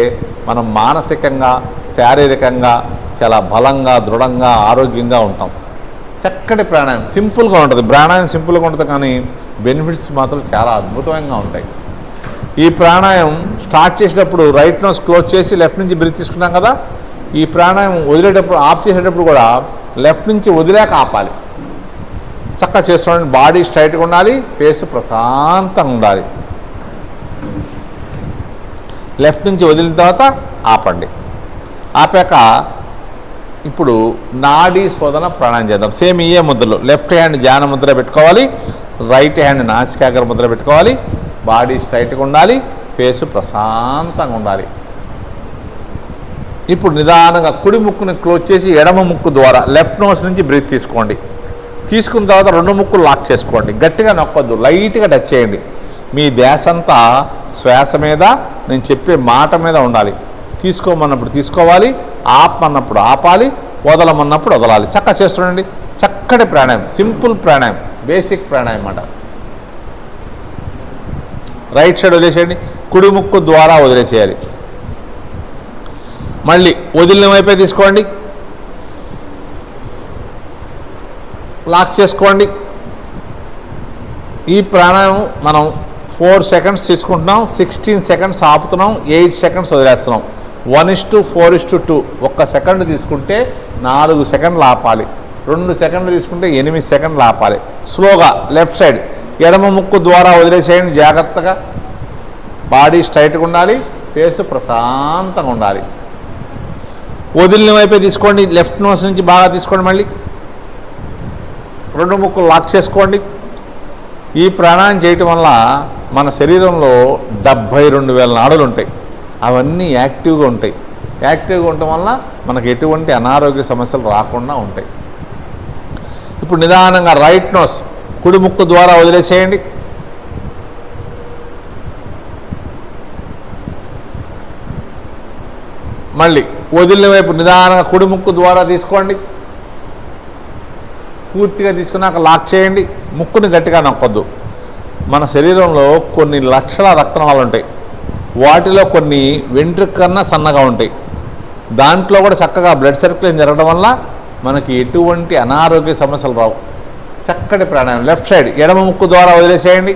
మనం మానసికంగా, శారీరకంగా చాలా బలంగా, దృఢంగా, ఆరోగ్యంగా ఉంటాం. చక్కటి ప్రాణాయామం, సింపుల్గా ఉంటుంది. ప్రాణాయామం సింపుల్గా ఉంటుంది కానీ బెనిఫిట్స్ మాత్రం చాలా అద్భుతంగా ఉంటాయి. ఈ ప్రాణాయామం స్టార్ట్ చేసేటప్పుడు రైట్ నోస్ క్లోజ్ చేసి లెఫ్ట్ నుంచి బ్రీత్ తీసుకున్నాం కదా, ఈ ప్రాణాయామం వదిలేటప్పుడు, ఆఫ్ చేసేటప్పుడు కూడా లెఫ్ట్ నుంచి వదిలేక ఆపాలి. చక్కగా చేస్తుండండి. బాడీ స్ట్రైట్గా ఉండాలి, ఫేస్ ప్రశాంతంగా ఉండాలి. లెఫ్ట్ నుంచి వదిలిన తర్వాత ఆపండి. ఆపాక ఇప్పుడు నాడీ శోధన ప్రాణాయామం చేద్దాం. సేమ్ ఇయే ముద్రలు. లెఫ్ట్ హ్యాండ్ ధ్యాన ముద్ర పెట్టుకోవాలి, రైట్ హ్యాండ్ నాసికాగ్ర ముద్ర పెట్టుకోవాలి. బాడీ స్ట్రైట్గా ఉండాలి, ఫేస్ ప్రశాంతంగా ఉండాలి. ఇప్పుడు నిదానంగా కుడి ముక్కుని క్లోజ్ చేసి ఎడమ ముక్కు ద్వారా లెఫ్ట్ నోస్ నుంచి బ్రీత్ తీసుకోండి. తీసుకున్న తర్వాత 2 ముక్కులు లాక్ చేసుకోండి. గట్టిగా నొక్కొద్దు, లైట్గా టచ్ చేయండి. మీ ధ్యాస అంతా శ్వాస మీద, నేను చెప్పే మాట మీద ఉండాలి. తీసుకోమన్నప్పుడు తీసుకోవాలి, ఆపమన్నప్పుడు ఆపాలి, వదలమన్నప్పుడు వదలాలి. చక్కగా చేస్తుండండి. చక్కటి ప్రాణాయామం, సింపుల్ ప్రాణాయామం, బేసిక్ ప్రాణాయామం అన్నమాట. రైట్ సైడ్ వదిలేసేయండి, కుడి ముక్కు ద్వారా వదిలేసేయాలి. మళ్ళీ వదిలిన వైపే తీసుకోండి, లాక్ చేసుకోండి. ఈ ప్రాణాయామం మనం 4 సెకండ్స్ తీసుకుంటున్నాం, 16 సెకండ్స్ ఆపుతున్నాం, 8 సెకండ్స్ వదిలేస్తున్నాం. 1:4:2. 1 సెకండ్ తీసుకుంటే 4 సెకండ్లు ఆపాలి. 2 సెకండ్లు తీసుకుంటే 8 సెకండ్లు ఆపాలి. స్లోగా లెఫ్ట్ సైడ్ ఎడమ ముక్కు ద్వారా వదిలేసేయండి. జాగ్రత్తగా బాడీ స్ట్రైట్గా ఉండాలి, ఫేసు ప్రశాంతంగా ఉండాలి. వదిలిన వైపే తీసుకోండి. లెఫ్ట్ నోస్ నుంచి బాగా తీసుకోండి. మళ్ళీ 2 ముక్కులు లాక్ చేసుకోండి. ఈ ప్రాణాయామం చేయటం వల్ల మన శరీరంలో 72,000 నాడులు ఉంటాయి. అవన్నీ యాక్టివ్గా ఉంటాయి. యాక్టివ్గా ఉండటం వల్ల మనకు ఎటువంటి అనారోగ్య సమస్యలు రాకుండా ఉంటాయి. ఇప్పుడు నిదానంగా రైట్ నోస్ కుడి ముక్కు ద్వారా వదిలేసేయండి. మళ్ళీ వదిలిన వైపు నిదానంగా కుడి ముక్కు ద్వారా తీసుకోండి. పూర్తిగా తీసుకున్నాక లాక్ చేయండి. ముక్కుని గట్టిగా నొక్కొద్దు. మన శరీరంలో కొన్ని లక్షల రక్తనాళాలు ఉంటాయి. వాటిలో కొన్ని వెంట్రుక కన్నా సన్నగా ఉంటాయి. దాంట్లో కూడా చక్కగా బ్లడ్ సర్క్యులేషన్ జరగడం వల్ల మనకి ఎటువంటి అనారోగ్య సమస్యలు రావు. చక్కటి ప్రాణాయామం. లెఫ్ట్ సైడ్ ఎడమ ముక్కు ద్వారా వదిలేసేయండి.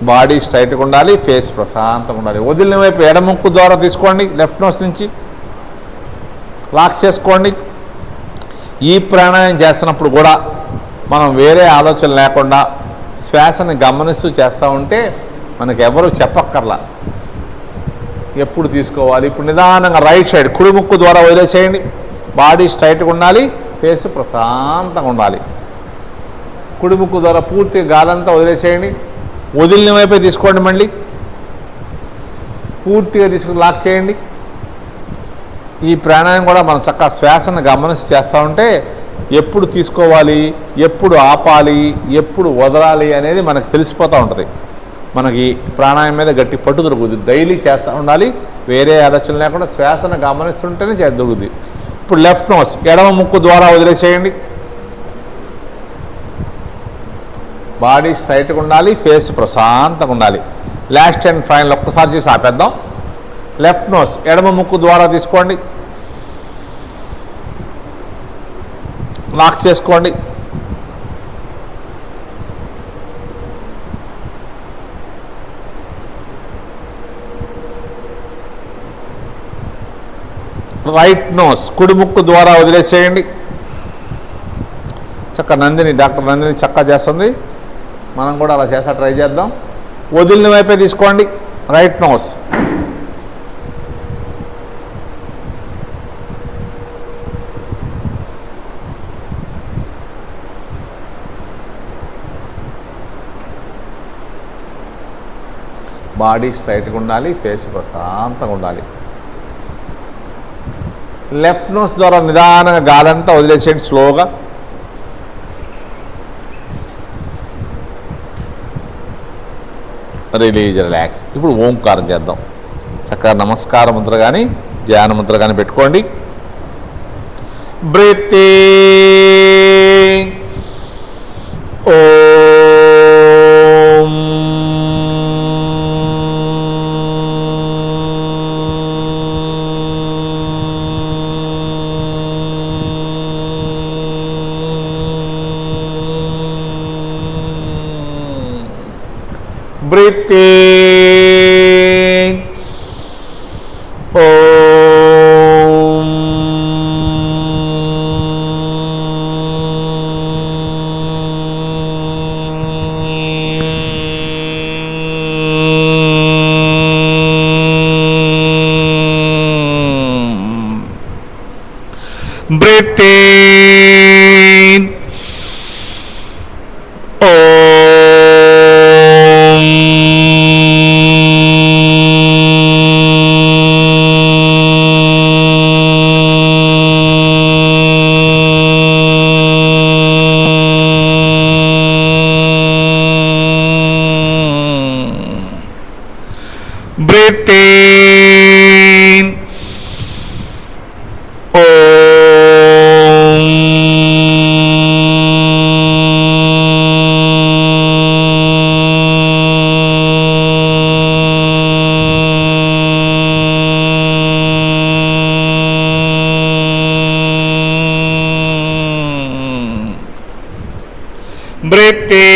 బాడీ స్ట్రైట్గా ఉండాలి. ఫేస్ ప్రశాంతంగా ఉండాలి. వదిలిన వైపు ఎడమ ముక్కు ద్వారా తీసుకోండి. లెఫ్ట్ నోస్ నుంచి లాక్ చేసుకోండి. ఈ ప్రాణాయామం చేస్తున్నప్పుడు కూడా మనం వేరే ఆలోచన లేకుండా శ్వాసని గమనిస్తూ చేస్తూ ఉంటే మనకు ఎవరు చెప్పక్కర్లా ఎప్పుడు తీసుకోవాలి. ఇప్పుడు నిదానంగా రైట్ సైడ్ కుడి ముక్కు ద్వారా వదిలేసేయండి. బాడీ స్ట్రైట్గా ఉండాలి. ఫేస్ ప్రశాంతంగా ఉండాలి. కుడి ముక్కు ద్వారా పూర్తిగా గాలంతా వదిలేసేయండి. వదిలిన వైపే తీసుకోండి. మళ్ళీ పూర్తిగా తీసుకుని లాక్ చేయండి. ఈ ప్రాణాయామం కూడా మనం చక్కగా శ్వాసను గమనించి చేస్తూ ఉంటే ఎప్పుడు తీసుకోవాలి, ఎప్పుడు ఆపాలి, ఎప్పుడు వదలాలి అనేది మనకు తెలిసిపోతూ ఉంటుంది. మనకి ప్రాణాయామం మీద గట్టి పట్టు దొరుకుతుంది. డైలీ చేస్తూ ఉండాలి. వేరే ఆలోచన లేకుండా శ్వాసను గమనిస్తుంటేనే దొరుకుతుంది. ఇప్పుడు లెఫ్ట్ నోస్ ఎడమ ముక్కు ద్వారా వదిలేసేయండి. బాడీ స్ట్రైట్గా ఉండాలి. ఫేస్ ప్రశాంతంగా ఉండాలి. లాస్ట్ అండ్ ఫైనల్ ఒక్కసారి చేసి ఆపేద్దాం. లెఫ్ట్ నోస్ ఎడమ ముక్కు ద్వారా తీసుకోండి. లాక్ చేసుకోండి. రైట్ నోస్ కుడి ముక్కు ద్వారా వదిలేసేయండి. నందిని డాక్టర్ నందిని చక్కగా చేస్తుంది. మనం కూడా అలా చేస్తా ట్రై చేద్దాం. వదిలిన వైపే తీసుకోండి. రైట్ నోస్ బాడీ స్ట్రైట్గా ఉండాలి. ఫేస్ ప్రశాంతంగా ఉండాలి. లెఫ్ట్ నోస్ ద్వారా నిదానంగా గాలంతా వదిలేసేయండి. స్లోగా రిలీజ్, రిలాక్స్. ఇప్పుడు ఓంకారం చేద్దాం. చక్కగా నమస్కార ముద్ర కానీ ధ్యాన ముద్ర కానీ పెట్టుకోండి. Breathing Om breathing Om breathing breathing breathing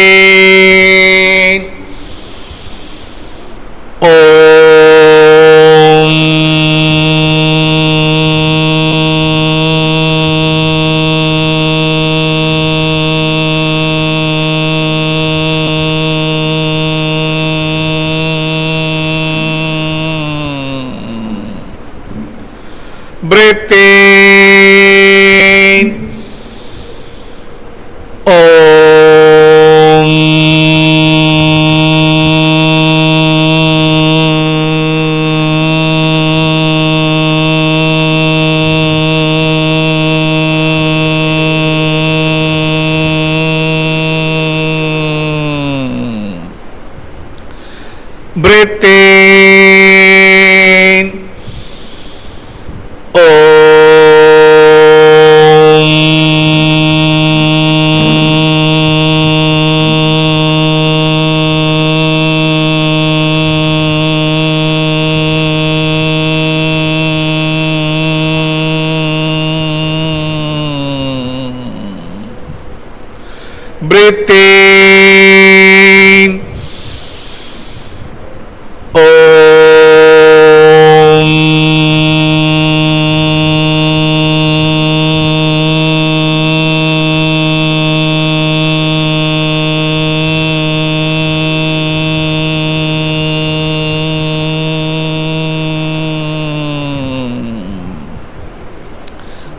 Breathe in.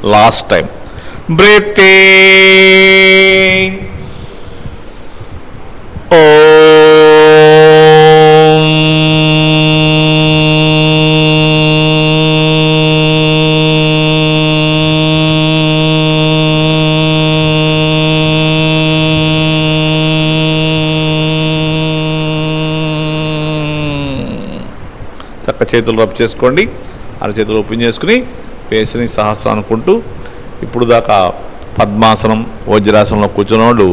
Last time. Breathe in. చక్క చేతులు రబ్ చేసుకోండి. అరచేతులు ఓపెన్ చేసుకుని ఫేస్ని సహస్రం అనుకుంటూ ఇప్పుడు దాకా పద్మాసనం వజ్రాసనంలో కూర్చున్న వాళ్ళు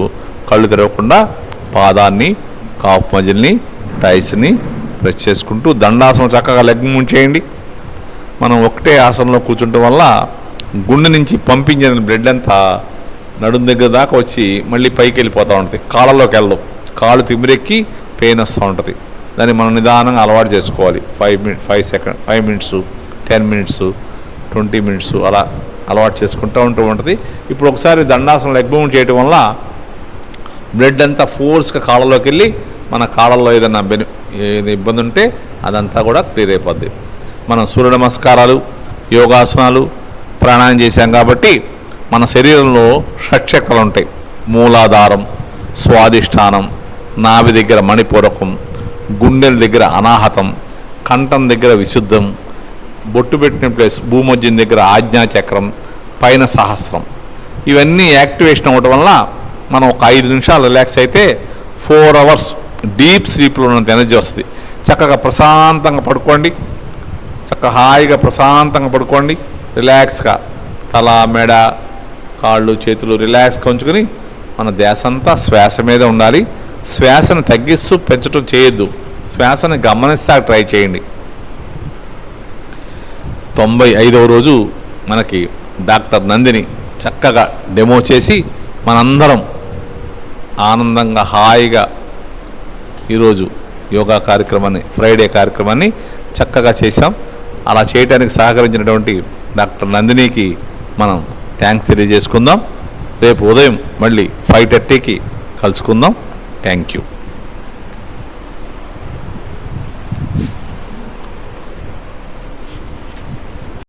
కళ్ళు తెరవకుండా పాదాన్ని కాఫ్ మజిల్ని టైస్ని ప్రెస్ చేసుకుంటూ దండాసనం చక్కగా లెగ్ మూవ్ చేయండి. మనం ఒకటే ఆసనంలో కూర్చుంటం వల్ల గుండె నుంచి పంపించిన బ్లడ్ అంతా నడుము దగ్గర దాకా వచ్చి మళ్ళీ పైకి వెళ్ళిపోతూ ఉంటుంది. కాళ్ళలోకి వెళ్ళదు, కాళ్ళు తిమ్మిరెక్కి పెయిన్ వస్తూ ఉంటుంది. దాన్ని మనం నిదానంగా అలవాటు చేసుకోవాలి. 5 మినిట్స్ 10 మినిట్స్ 20 మినిట్స్ అలా అలవాటు చేసుకుంటూ ఉంటుంది. ఇప్పుడు ఒకసారి దండాసనం లెగ్ మూవ్ చేయడం వల్ల బ్లడ్ అంతా ఫోర్స్గా కాళ్ళలోకి వెళ్ళి మన కాళ్ళల్లో ఏదైనా ఇబ్బంది ఉంటే అదంతా కూడా క్లియర్ అయిపోద్ది. మనం సూర్య నమస్కారాలు, యోగాసనాలు, ప్రాణాయామం చేశాం కాబట్టి మన శరీరంలో షట్చక్రాలు ఉంటాయి. మూలాధారం, స్వాదిష్టానం, నాభి దగ్గర మణిపూరకం, గుండెల దగ్గర అనాహతం, కంఠం దగ్గర విశుద్ధం, బొట్టు పెట్టిన ప్లేస్ భూమధ్యం దగ్గర ఆజ్ఞాచక్రం, పైన సహస్రం. ఇవన్నీ యాక్టివేషన్ అవ్వడం వల్ల మనం ఒక 5 నిమిషాలు రిలాక్స్ అయితే 4 అవర్స్ డీప్ స్లీప్లో ఉన్నంత ఎనర్జీ వస్తుంది. చక్కగా ప్రశాంతంగా పడుకోండి. చక్కగా హాయిగా ప్రశాంతంగా పడుకోండి. రిలాక్స్గా తల, మెడ, కాళ్ళు, చేతులు రిలాక్స్గా ఉంచుకొని మన ధ్యాస అంతా శ్వాస మీద ఉండాలి. శ్వాసను తగ్గిస్తూ పెంచడం చేయొద్దు. శ్వాసను గమనిస్తా ట్రై చేయండి. 95వ రోజు మనకి డాక్టర్ నందిని చక్కగా డెమో చేసి మనందరం ఆనందంగా హాయిగా ఈరోజు యోగా కార్యక్రమాన్ని, ఫ్రైడే కార్యక్రమాన్ని చక్కగా చేశాం. అలా చేయడానికి సహకరించినటువంటి డాక్టర్ నందినికి మనం థ్యాంక్స్ తెలియజేసుకుందాం. రేపు ఉదయం మళ్ళీ 5:30కి కలుసుకుందాం. Thank you.